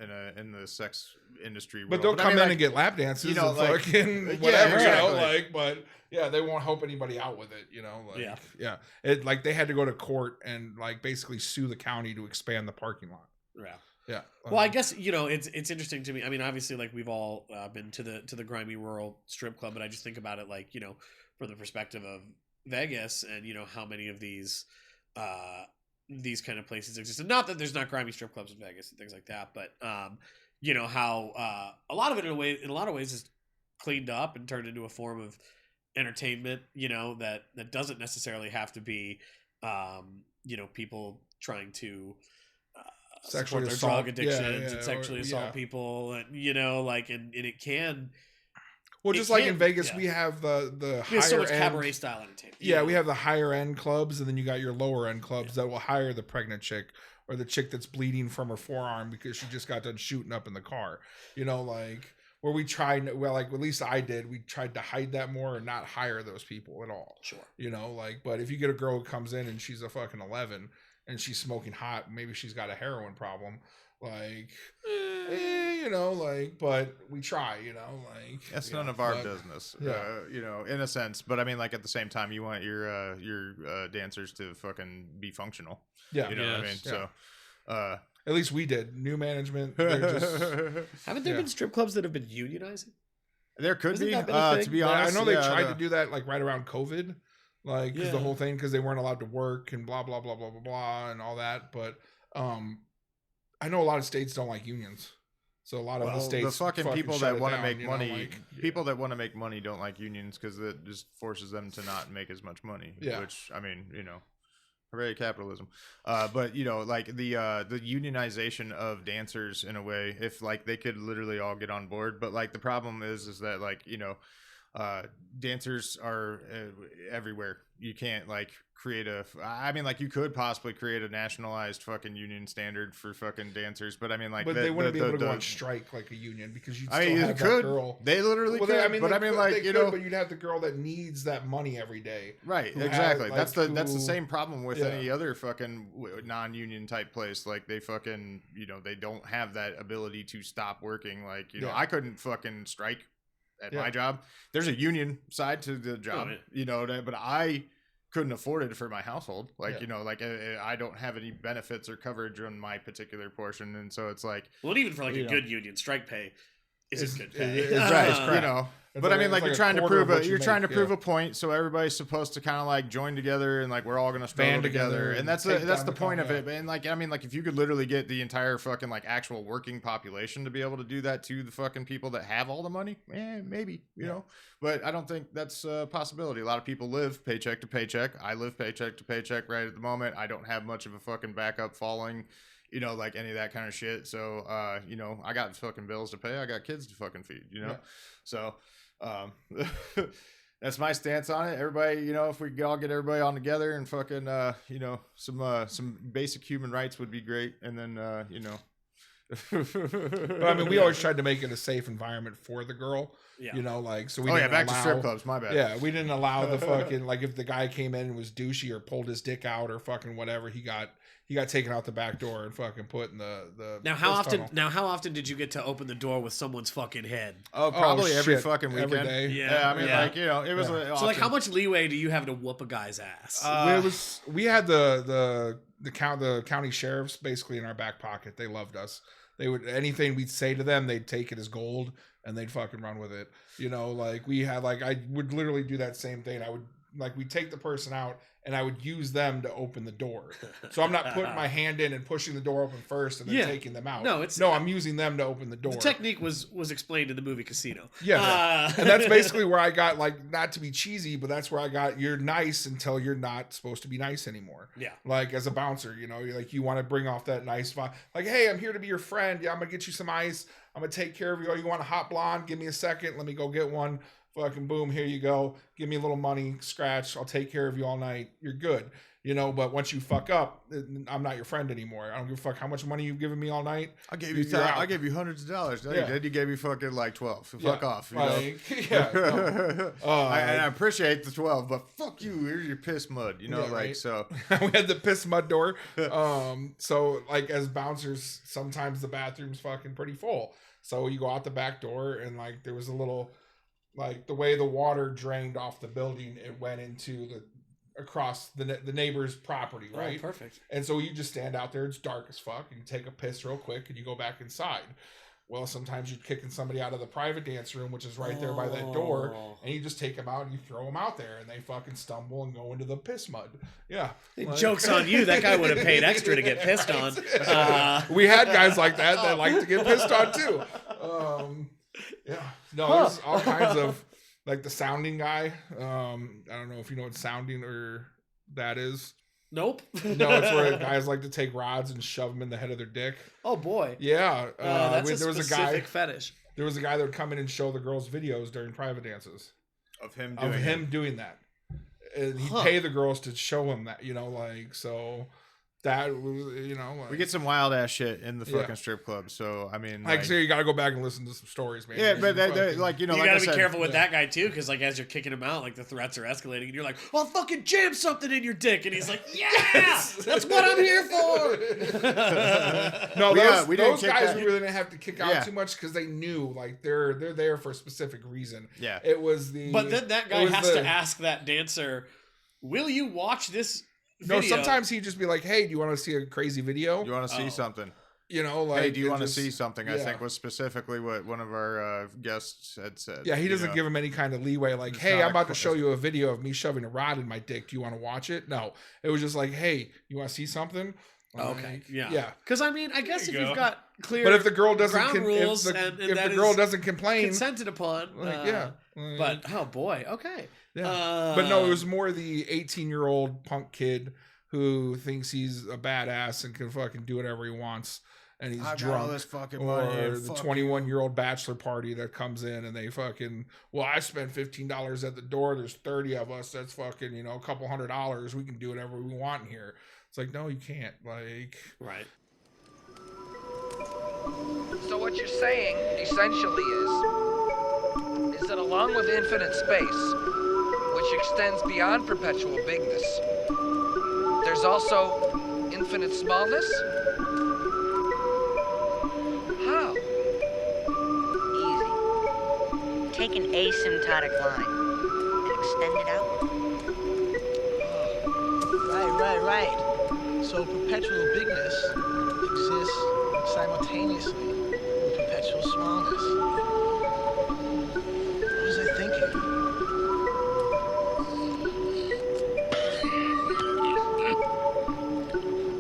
in the sex industry world. But they'll come in and get lap dances and fucking whatever, but yeah, they won't help anybody out with it, It like they had to go to court and like basically sue the county to expand the parking lot. Yeah. Well, I guess it's interesting to me. I mean, obviously, like we've all been to the grimy rural strip club, but I just think about it like from the perspective of Vegas and how many of these kind of places exist. And not that there's not grimy strip clubs in Vegas and things like that, but how a lot of it in a lot of ways is cleaned up and turned into a form of entertainment, that doesn't necessarily have to be people trying to sexually their assault drug addictions and sexually assault people, and and it can. Well, just like in Vegas, we have the higher so much end cabaret style entertainment. Yeah, we have the higher end clubs, and then you got your lower end clubs that will hire the pregnant chick or the chick that's bleeding from her forearm because she just got done shooting up in the car. Like where we tried, like at least I did, we tried to hide that more and not hire those people at all. Sure. But if you get a girl who comes in and she's a fucking 11 and she's smoking hot, maybe she's got a heroin problem. But we try, that's none of our business, in a sense. But I mean, like at the same time, you want your dancers to fucking be functional. Yeah. What I mean? Yeah. So, at least we did. New management. Haven't there been strip clubs that have been unionizing? There could be, to be honest. I know they tried to do that like right around COVID, because the whole thing, because they weren't allowed to work and blah, blah, blah, blah, blah, blah, and all that. But, I know a lot of states don't like unions, so a lot of the states. The fucking people that want to make money, people that want to make money don't like unions because it just forces them to not make as much money. Yeah. Which I mean, hooray capitalism. But like the unionization of dancers in a way, if like they could literally all get on board, but like the problem is that like dancers are everywhere. You can't like create you could possibly create a nationalized fucking union standard for fucking dancers, but I mean like, but they wouldn't be able to go on strike like a union because you'd still have that girl. They literally could. But you'd have the girl that needs that money every day. Right. Exactly. That's the same problem with any other fucking non-union type place. Like they fucking, they don't have that ability to stop working. Like, I couldn't fucking strike at my job. There's a union side to the job, but I couldn't afford it for my household. Like, I don't have any benefits or coverage on my particular portion. And so it's like, well, even for like a good union, strike pay isn't good pay. It's right. But I mean, like you're trying to prove a point, so everybody's supposed to kind of like join together and like we're all gonna struggle together, and that's the point of it. And like I mean, like if you could literally get the entire fucking like actual working population to be able to do that to the fucking people that have all the money, maybe you know. But I don't think that's a possibility. A lot of people live paycheck to paycheck. I live paycheck to paycheck right at the moment. I don't have much of a fucking backup following. Like any of that kind of shit. So, I got fucking bills to pay. I got kids to fucking feed, So, that's my stance on it. Everybody, if we all get everybody on together and fucking, some basic human rights would be great. And then, But I mean, we always tried to make it a safe environment for the girl. Yeah. So we back to strip clubs. My bad. Yeah, we didn't allow the fucking like if the guy came in and was douchey or pulled his dick out or fucking whatever, he got taken out the back door and fucking put in the Now how often did you get to open the door with someone's fucking head? Oh, probably every fucking weekend. Every day. Yeah, I mean, it was. So like, how much leeway do you have to whoop a guy's ass? We had the county sheriffs basically in our back pocket. They loved us. They would anything we'd say to them, they'd take it as gold and they'd fucking run with it. We had I would literally do that same thing. I would we'd take the person out and I would use them to open the door. So I'm not putting my hand in and pushing the door open first and then taking them out. No, I'm using them to open the door. The technique was explained in the movie Casino. Yeah. And that's basically where I got not to be cheesy, but that's where I got you're nice until you're not supposed to be nice anymore. Yeah. As a bouncer, you want to bring off that nice vibe. Hey, I'm here to be your friend. Yeah, I'm going to get you some ice. I'm going to take care of you. Oh, you want a hot blonde? Give me a second. Let me go get one. Fucking boom, here you go. Give me a little money, scratch. I'll take care of you all night. You're good. But once you fuck up, I'm not your friend anymore. I don't give a fuck how much money you've given me all night. I gave you hundreds of dollars. No, you did. You gave me fucking 12. Fuck off. I appreciate the 12, but fuck you. Here's your piss mud. So we had the piss mud door. So as bouncers, sometimes the bathroom's fucking pretty full. So you go out the back door and there was a little the way the water drained off the building, it went into across the neighbor's property, right? Oh, perfect. And so you just stand out there. It's dark as fuck. And you take a piss real quick and you go back inside. Well, sometimes you're kicking somebody out of the private dance room, which is right there by that door, and you just take them out and you throw them out there, and they fucking stumble and go into the piss mud. Yeah. Joke's on you. That guy would have paid extra to get pissed on. We had guys like that like to get pissed on too. Yeah. No, there's all kinds of the sounding guy. I don't know if you know what sounding or that is. Nope. No, it's where guys like to take rods and shove them in the head of their dick. Oh boy. Yeah. That's a specific fetish. There was a guy that would come in and show the girls videos during private dances of him doing that, and he'd pay the girls to show him that. So. That was, we get some wild ass shit in the fucking strip club. So I mean, so you got to go back and listen to some stories, man. Yeah, but you got to be careful with that guy too, because as you're kicking him out, the threats are escalating, and you're like, "I'll fucking jam something in your dick," and he's like, "Yes, that's what I'm here for." No, those guys we really didn't have to kick out too much because they knew they're there for a specific reason. Yeah, it was But then that guy has to ask that dancer, "Will you watch this?" Video. No, sometimes he'd just be like, "Hey, do you want to see a crazy video? You want to see something? Hey, do you want to see something?" I think was specifically what one of our guests had said. Yeah, he doesn't give him any kind of leeway. Hey, I'm about to show you a video of me shoving a rod in my dick. Do you want to watch it? No, it was just hey, you want to see something? Okay, yeah. Because I mean, I guess if you've got clear, but if the girl doesn't, rules if the girl doesn't complain, consented upon, but oh boy, okay. Yeah. But no, it was more the 18-year-old punk kid who thinks he's a badass and can fucking do whatever he wants, and he's drunk. Or the 21-year-old bachelor party that comes in and they fucking, I spent $15 at the door. There's 30 of us. That's fucking, a couple $100. We can do whatever we want in here. It's no, you can't. Right. So what you're saying essentially is that along with infinite space, which extends beyond perpetual bigness, there's also infinite smallness? How? Easy. Take an asymptotic line and extend it out. Right. So perpetual bigness exists simultaneously with perpetual smallness. What was I thinking?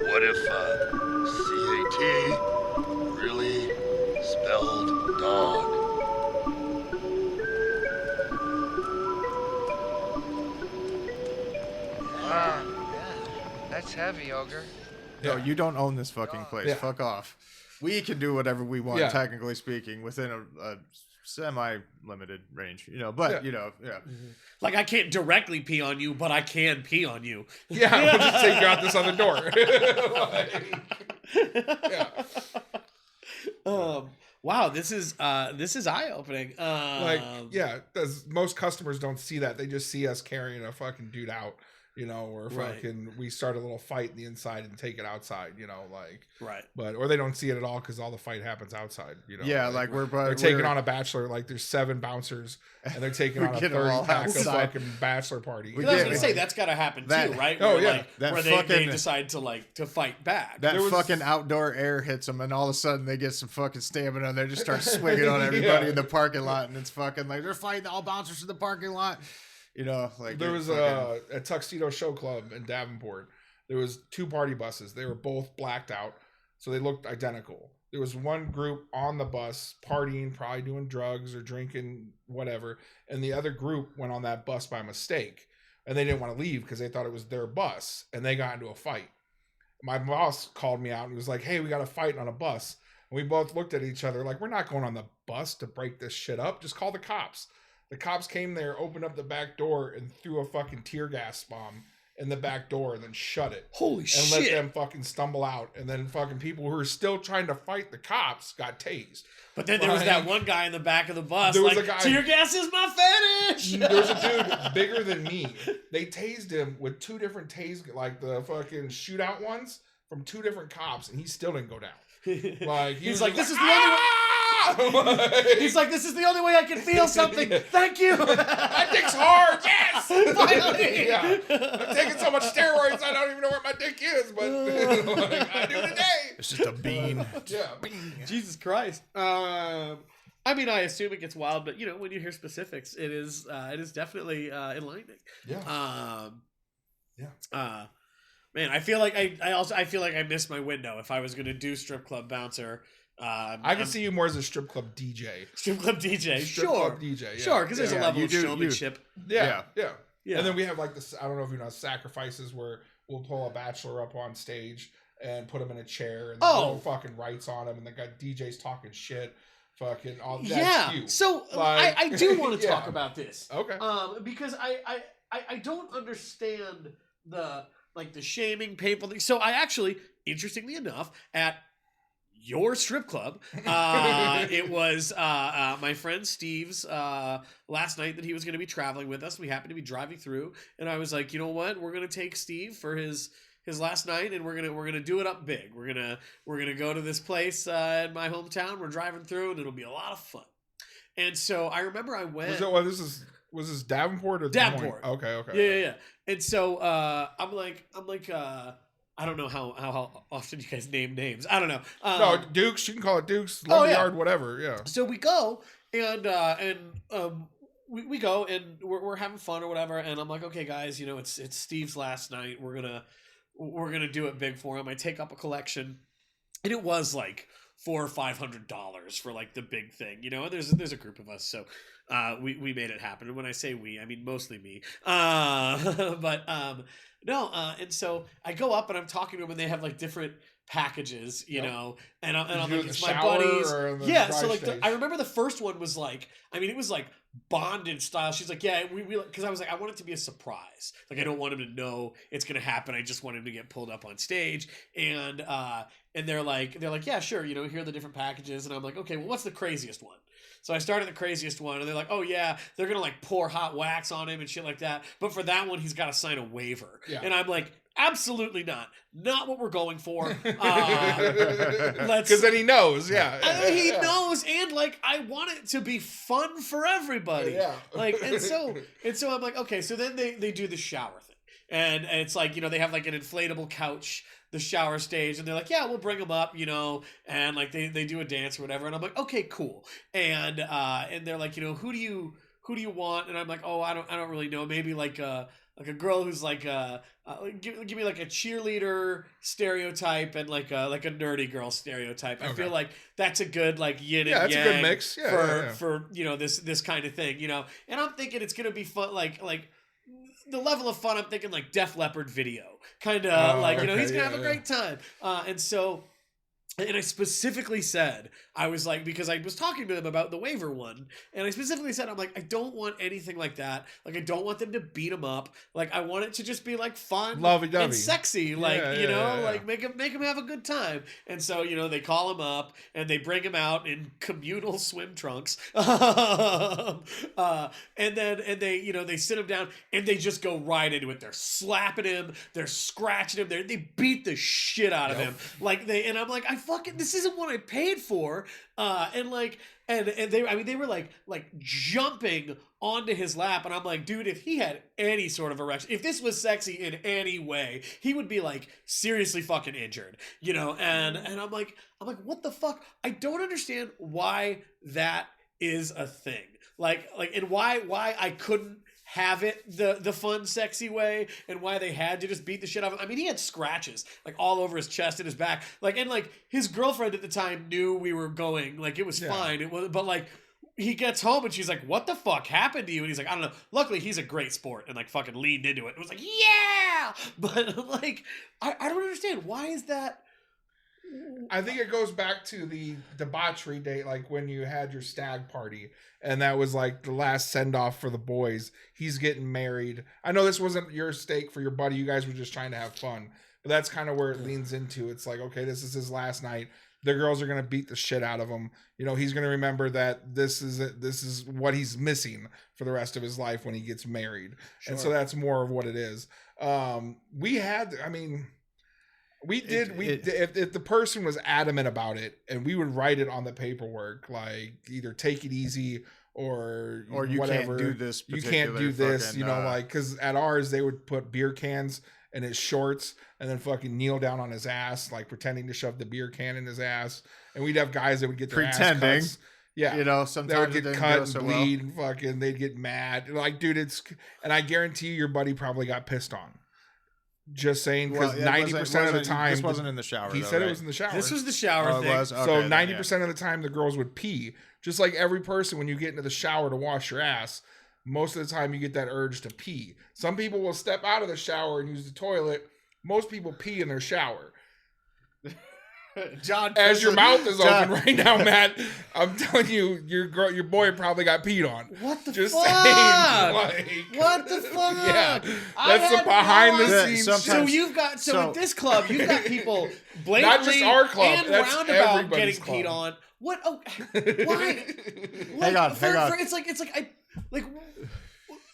What if CAT really spelled dog? That's heavy, Ogre. No, you don't own this fucking place. Fuck off. We can do whatever we want, technically speaking, within a semi-limited range, but yeah. Like I can't directly pee on you, but I can pee on you. Yeah, we'll just take you out this other door. Wow, this is eye-opening. As most customers don't see that. They just see us carrying a fucking dude out, or fucking we start a little fight in the inside and take it outside, right. Or they don't see it at all because all the fight happens outside, Yeah, they're taking on a bachelor, like there's 7 bouncers and they're taking on a 30-pack of fucking bachelor party. I was gonna say that's gotta happen too, right? Where, they decide to fight back. That fucking outdoor air hits them, and all of a sudden they get some fucking stamina, and they just start swinging on everybody in the parking lot, and it's fucking like they're fighting all bouncers in the parking lot. There was a Tuxedo Show Club in Davenport. There was 2 party buses. They were both blacked out, so they looked identical. There was one group on the bus partying, probably doing drugs or drinking, whatever, and the other group went on that bus by mistake, and they didn't want to leave because they thought it was their bus, and they got into a fight. My boss called me out and was like, "Hey, we got a fight on a bus." And we both looked at each other like, we're not going on the bus to break this shit up. Just call the cops. The cops came there, opened up the back door, and threw a fucking tear gas bomb in the back door and then shut it. Holy shit. And let them fucking stumble out. And then fucking people who were still trying to fight the cops got tased. But then there was that one guy in the back of the bus. There was a guy, tear gas is my fetish. There was a dude bigger than me. They tased him with 2 different like the fucking shootout ones from 2 different cops, and he still didn't go down. Like he's like, this is the only way. He's like, this is the only way I can feel something. Thank you. My dick's hard. Yes. Finally. Yeah. I'm taking so much steroids I don't even know where my dick is, but I do today. It's just a bean. Yeah. Bean. Jesus Christ. I mean, I assume it gets wild, but when you hear specifics, it is definitely enlightening. Yeah. Man, I feel like I feel like I missed my window if I was going to do strip club bouncer. I can see you more as a strip club DJ. Strip club DJ, strip club DJ, yeah. Sure, because there's a level of showmanship. Yeah. And then we have like this. I don't know if you know sacrifices where we'll pull a bachelor up on stage and put him in a chair and no fucking rights on him, and they got DJs talking shit. Fucking all that's you. So I do want to talk about this. Okay. Because I don't understand the shaming, painful thing. So I actually, interestingly enough, at your strip club, it was my friend Steve's last night that he was going to be traveling with us. We happened to be driving through, and I was like, you know what? We're going to take Steve for his last night, and we're gonna do it up big. We're gonna go to this place in my hometown. We're driving through, and it'll be a lot of fun. And so I remember I went. Was this Davenport or Davenport? Okay. Yeah. And so I'm like, I don't know how often you guys name names. I don't know. No, Dukes. You can call it Dukes, Lumberyard, whatever. Yeah. So we go and we go and we're having fun or whatever. And I'm like, okay, guys, it's Steve's last night. We're gonna do it big for him. I take up a collection, and it was like $400 or $500 for like the big thing, and there's a group of us, so we made it happen. And when I say we, I mean mostly me. And so I go up and I'm talking to them, and they have like different packages, and I'm like, it's my buddies. Yeah, so like I remember the first one was like, I mean, it was like bondage style. She's like, yeah, we because I was like, I want it to be a surprise. Like, I don't want him to know it's gonna happen. I just want him to get pulled up on stage. And they're like, yeah, sure, here are the different packages. And I'm like, okay, well, what's the craziest one? So I started the craziest one, and they're like, oh yeah, they're gonna like pour hot wax on him and shit like that. But for that one, he's got to sign a waiver. Yeah. And I'm like, absolutely not what we're going for. Because then he knows. He knows, and like, I want it to be fun for everybody. Yeah. Like, and so I'm like, okay. So then they do the shower thing, and it's like, they have like an inflatable couch, the shower stage, and they're like, yeah, we'll bring them up, and like they do a dance or whatever, and I'm like, okay, cool. And they're like, who do you want? And I'm like, oh, I don't really know. Maybe like a girl who's like give me like a cheerleader stereotype and like a nerdy girl stereotype. I feel like that's a good like yin and yang. That's a good mix. For this kind of thing, And I'm thinking it's gonna be fun, like the level of fun. I'm thinking like Def Leppard video, kind of he's gonna have a great time. And I specifically said I was like, because I was talking to them about the waiver one, and I specifically said, I'm like, I don't want anything like that. Like, I don't want them to beat him up. Like, I want it to just be like fun Lovey-dovey. and sexy. Like, you know, yeah. like make him have a good time. And so, you know, they call him up and they bring him out in communal swim trunks. And they, you know, they sit him down and they just go right into it. They're slapping him, they're scratching him, they beat the shit out of him. Like and I'm like, this isn't what I paid for. And they were like jumping onto his lap, and I'm like, dude, if he had any sort of erection, if this was sexy in any way, he would be like seriously fucking injured, you know. And I'm like, what the fuck? I don't understand why that is a thing. Like, and why I couldn't have it the fun, sexy way, and why they had to just beat the shit out of him. I mean, he had scratches like all over his chest and his back. Like, and like his girlfriend at the time knew we were going. Like, it was fine. It was, but like, he gets home and she's like, "What the fuck happened to you?" And he's like, "I don't know." Luckily, he's a great sport and like fucking leaned into it. It was like, yeah, but like, I don't understand, why is that. I think it goes back to the debauchery date, like when you had your stag party, and that was like the last send off for the boys. He's getting married. I know this wasn't your stake for your buddy. You guys were just trying to have fun, but that's kind of where it leans into. It's like, okay, this is his last night. The girls are gonna beat the shit out of him. You know, he's gonna remember that this is what he's missing for the rest of his life when he gets married, and so that's more of what it is. If the person was adamant about it, and we would write it on the paperwork, like either take it easy or you whatever. Can't do this. You can't do this. Fucking, you know, like, because at ours they would put beer cans in his shorts and then fucking kneel down on his ass, like pretending to shove the beer can in his ass. And we'd have guys that would get their ass cuts. Yeah, you know, sometimes they would get cut and bleed, and fucking they'd get mad. Like, dude, and I guarantee you, your buddy probably got pissed on. Just saying, because 90% of the time, this wasn't in the shower. He said it was in the shower. This was the shower thing. It was? Okay, so 90% of the time, the girls would pee. Just like every person, when you get into the shower to wash your ass, most of the time you get that urge to pee. Some people will step out of the shower and use the toilet. Most people pee in their shower. John, as your mouth is open right now, Matt, I'm telling you, your boy probably got peed on. What the Just fuck? saying, like, what the fuck? Yeah, that's the behind the scenes. So you've got at this club, you've got people blatantly not just our club, and that's roundabout getting club. peed on. What? Oh, why? Hang on. It's like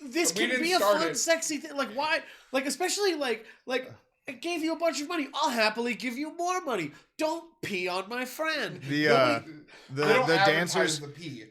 this can be a fun, sexy thing. Like, why? Like, especially like. I gave you a bunch of money. I'll happily give you more money. Don't pee on my friend. The dancers.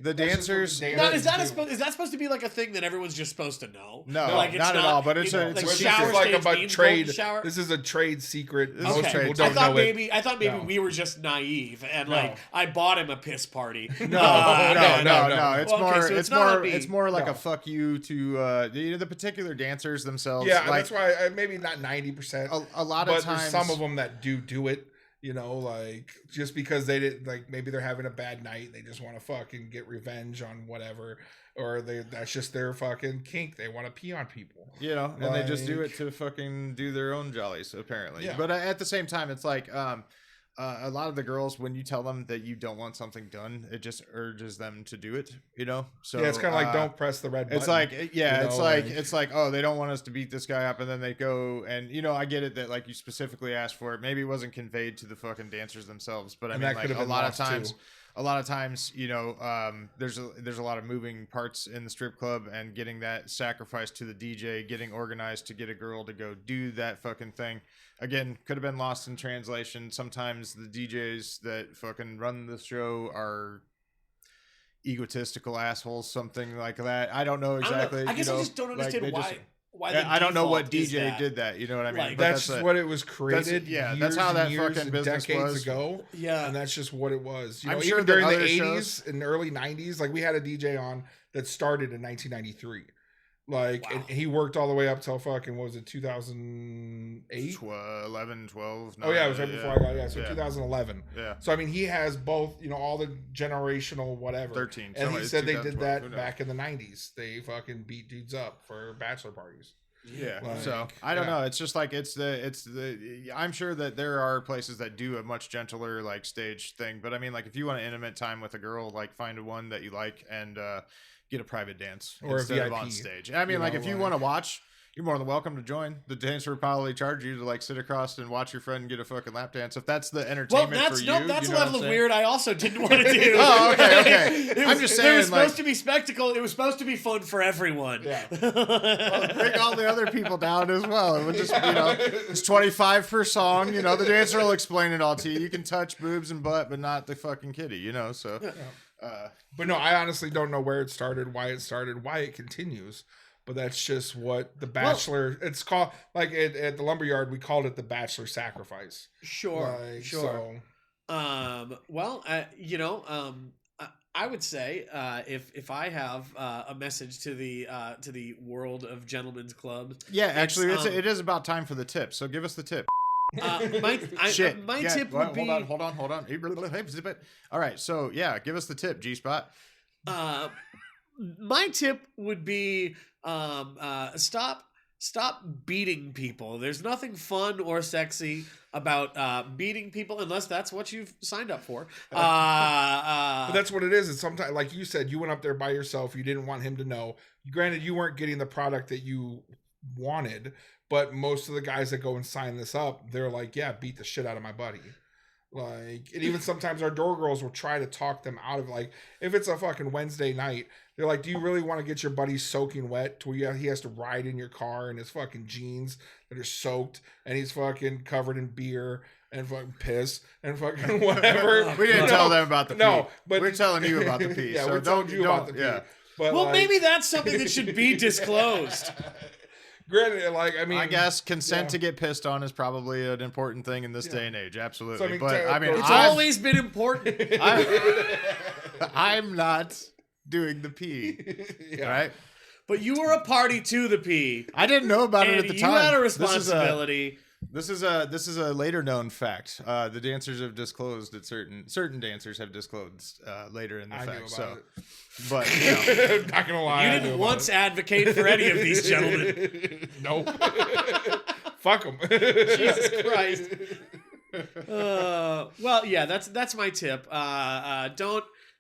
The dancers. Now, is that supposed to be like a thing that everyone's just supposed to know? No, like, not at all. But it's a shower like about trade. Shower? This is a trade secret. Most people don't know it. I thought maybe we were just naive and like I bought him a piss party. No. It's more like No. a fuck you to the particular dancers themselves. Yeah, like, that's why maybe not 90%. A lot of but times, there's some of them that do it. You know, like just because they didn't, like maybe they're having a bad night, they just want to fucking get revenge on whatever, or that's just their fucking kink. They want to pee on people, you know, and they just do it to fucking do their own jollies, apparently. Yeah. But at the same time, it's like a lot of the girls, when you tell them that you don't want something done, it just urges them to do it, you know? So yeah, it's kind of like, don't press the red button. It's like, yeah, it's like, oh, they don't want us to beat this guy up, and then they go, and, you know, I get it that, like, you specifically asked for it. Maybe it wasn't conveyed to the fucking dancers themselves, but I mean, like, a lot of times, you know, there's a lot of moving parts in the strip club, and getting that sacrifice to the DJ, getting organized to get a girl to go do that fucking thing. Again, could have been lost in translation. Sometimes the DJs that fucking run the show are egotistical assholes, something like that. I don't know exactly. I guess I just don't understand why I don't know what DJ did that. You know what I mean? Like, that's what it was created. That's how that fucking business was ago. Yeah, and that's just what it was. You know, I'm sure even during the 80s shows, and early 90s, like we had a DJ on that started in 1993. Like, and he worked all the way up till fucking, what was it, 2008? 11, 12. Oh, yeah, it was right before I got, 2011. Yeah. So, I mean, he has both, you know, all the generational whatever. 13. And he said they did that back in the 90s. They fucking beat dudes up for bachelor parties. Yeah. Like, So I don't yeah. know. It's just like it's the. I'm sure that there are places that do a much gentler like stage thing, but I mean, like if you want an intimate time with a girl, like find one that you like and get a private dance Or a instead of VIP, on stage. I mean, you like know, if you like- want to watch. You're more than welcome to join. The dancer would probably charge you to like sit across and watch your friend get a fucking lap dance. If that's the Well, entertainment that's for no, you, that's you a know level what of I'm weird I also didn't want to do. Oh, okay. It I'm was- just It saying, was supposed like- to be spectacle. It was supposed to be fun for everyone. Yeah. Well, bring all the other people down as well. It would just, it's 25 per song. The dancer will explain it all to you. You can touch boobs and butt, but not the fucking kitty. So. But no, I honestly don't know where it started, why it continues. But that's just what the Bachelor. It's called like at the lumberyard. We called it the Bachelor Sacrifice. Sure, Like, sure. So, Well, I would say if I have a message to the world of gentlemen's clubs. Yeah, actually, it is about time for the tip. So give us the tip. My tip would be. Hold on. All right, so yeah, give us the tip, G-Spot. My tip would be stop beating people. There's nothing fun or sexy about beating people unless that's what you've signed up for. but that's what it is. It's sometimes, like you said, you went up there by yourself. You didn't want him to know. Granted, you weren't getting the product that you wanted, but most of the guys that go and sign this up, they're like, yeah, beat the shit out of my buddy. Like, and even sometimes our door girls will try to talk them out of, like, if it's a fucking Wednesday night, they're like, do you really want to get your buddy soaking wet to where he has to ride in your car in his fucking jeans that are soaked and he's fucking covered in beer and fucking piss and fucking whatever? We didn't tell them about the pee. No, but we're telling you about the pee. Yeah, so we're telling you about the pee. Yeah. But well, like, maybe that's something that should be disclosed. Granted, like, I mean, I guess consent to get pissed on is probably an important thing in this day and age. Absolutely. So, I mean, but I mean, It's always been important. I'm not doing the pee, right? But you were a party to the pee. I didn't know about it and at the you time. had a responsibility. This is a later known fact. The dancers have disclosed that certain dancers have disclosed later in the I knew fact. about So, it. but not gonna lie, You I didn't knew once about advocate for any of these gentlemen. it. Nope. Fuck them. Jesus Christ. Well, yeah, that's my tip.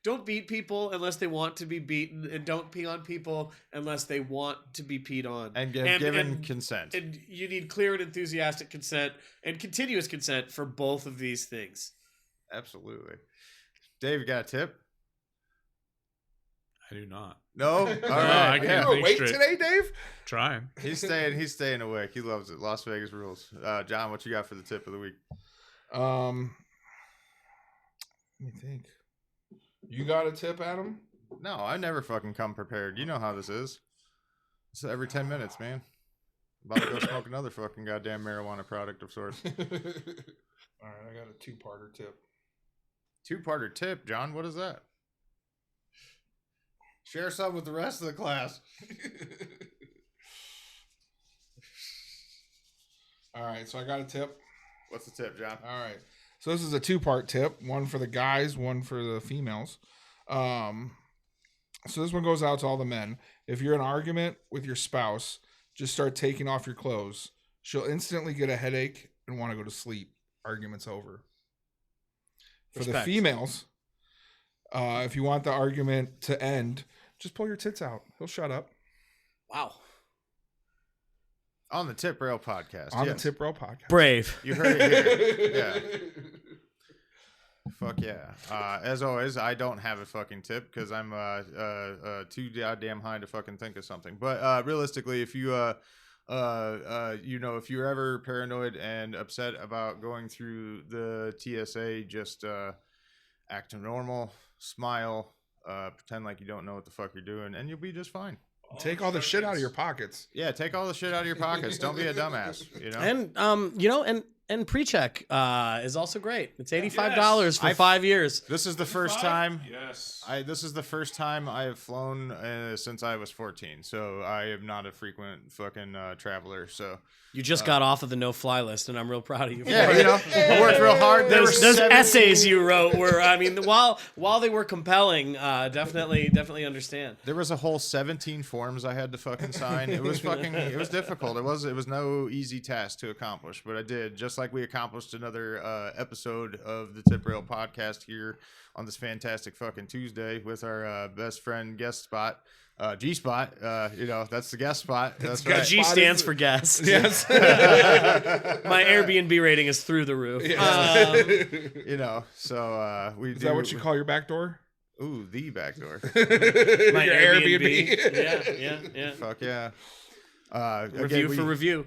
Don't beat people unless they want to be beaten, and don't pee on people unless they want to be peed on. and given consent. And you need clear and enthusiastic consent and continuous consent for both of these things. Absolutely. Dave, you got a tip? I do not. No. All I right. can't Yeah. You're think awake straight. today, Dave? Trying. He's staying awake. He loves it. Las Vegas rules. John, what you got for the tip of the week? Let me think. You got a tip, Adam? No, I never fucking come prepared. You know how this is. It's every 10 minutes, man. About to go smoke another fucking goddamn marijuana product of sorts. All right, I got a two-parter tip. Two-parter tip, John. What is that? Share some with the rest of the class. All right, so I got a tip. What's the tip, John? All right. So this is a two-part tip, one for the guys, one for the females. So this one goes out to all the men. If you're in an argument with your spouse, just start taking off your clothes. She'll instantly get a headache and want to go to sleep. Argument's over. For Respect. the females, if you want the argument to end, just pull your tits out. He'll shut up. Wow. On the Tip Rail podcast. On yes. the Tip Rail podcast. Brave. You heard it here. Yeah. Fuck yeah. As always, I don't have a fucking tip because I'm too goddamn high to fucking think of something. But realistically, if you if you're ever paranoid and upset about going through the TSA, just act normal, smile, pretend like you don't know what the fuck you're doing, and you'll be just fine. Take all the shit out of your pockets. Yeah, take all the shit out of your pockets. Don't be a dumbass. You know. And And pre-check is also great. It's $85 for 5 years. This is the first time. Yes. This is the first time I have flown since I was 14. So I am not a frequent fucking traveler. So You just got off of the no-fly list, and I'm real proud of you. yeah, you know, I worked real hard. Those essays you wrote were, I mean, while they were compelling, definitely understand. There was a whole 17 forms I had to fucking sign. It was difficult. It was no easy task to accomplish, but I did. Just like we accomplished another episode of the Tip Rail podcast here on this fantastic fucking Tuesday with our best friend guest spot. G spot, you know, that's the guest spot. That's right. G stands for guest. Yes. My Airbnb rating is through the roof. You know, so we. Is that what you call your back door? Ooh, the back door. My Your Airbnb. Yeah. Fuck yeah. Review.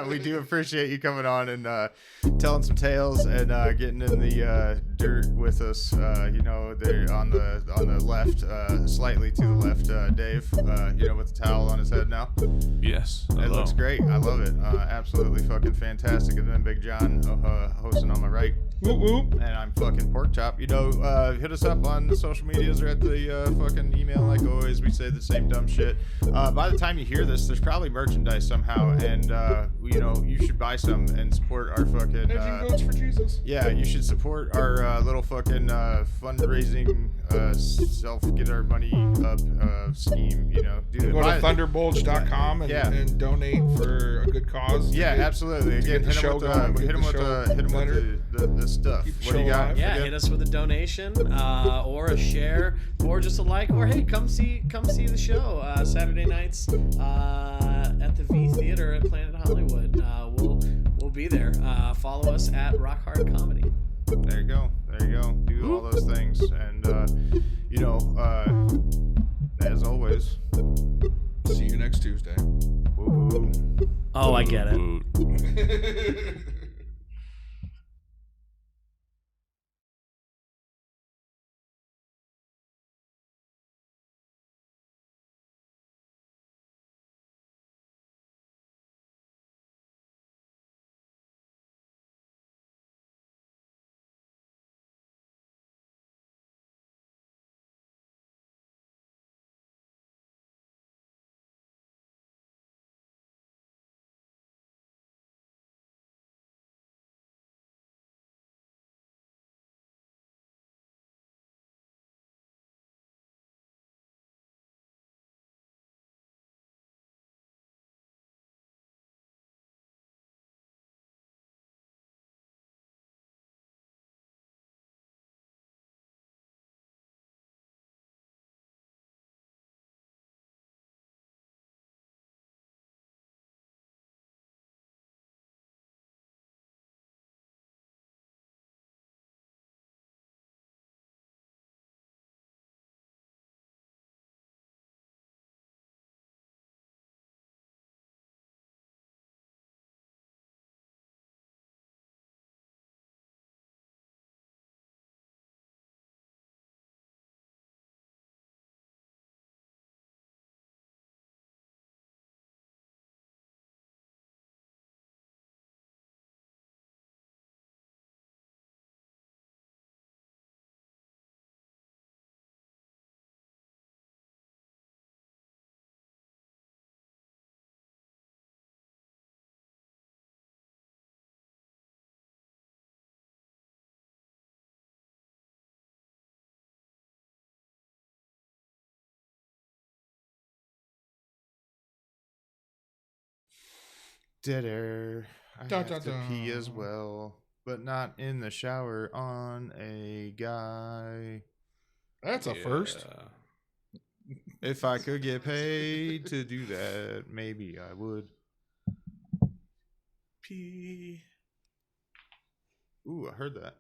We do appreciate you coming on and telling some tales and getting in the dirt with us. You know, they're on the left, slightly to the left, Dave. You know, with the towel on his head now. Yes. It looks great. I love it. Absolutely fucking fantastic. And then Big John hosting on my right. Whoop whoop. And I'm fucking Pork Chop. You know, hit us up on the social medias or at the fucking email. Like always, we say the same dumb shit. By the time you hear this, there's probably merchandise somehow, and you know, you should buy some and support our fucking. Votes for Jesus. Yeah, you should support our little fucking fundraising, get our money up scheme. You know, Go to thunderbulge.com and donate for a good cause. Yeah, absolutely. Again, hit them with the stuff. What do you got? Yeah, hit us with a donation, or a share, or just a like, or hey, come see the show Saturday nights at the V Theater at Planet Hollywood. We'll be there. Follow us at Rock Hard Comedy. There you go. Do all those things, and you know, as always, see you next Tuesday. Woo. Oh, I get it. Dead air. I have to pee as well, but not in the shower on a guy. That's a first. If I could get paid to do that, maybe I would. Pee. Ooh, I heard that.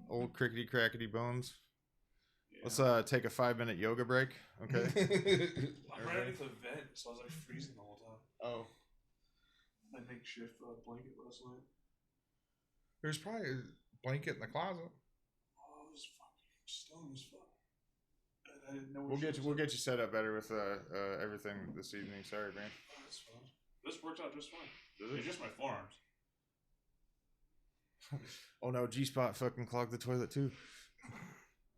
Old crickety crackety bones. Let's take a 5-minute yoga break. Okay. I'm right underneath the vent, so I was like freezing the whole time. Oh. My makeshift blanket last night. There's probably a blanket in the closet. Oh, it was fucking stoned as fuck. I didn't know We'll get you set up better with everything this evening. Sorry, man. Oh, that's fine. This works out just fine. It's just my forearms. Oh no, G-Spot fucking clogged the toilet too.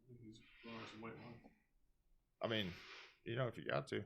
He's blowing some white wine. I mean, if you got to.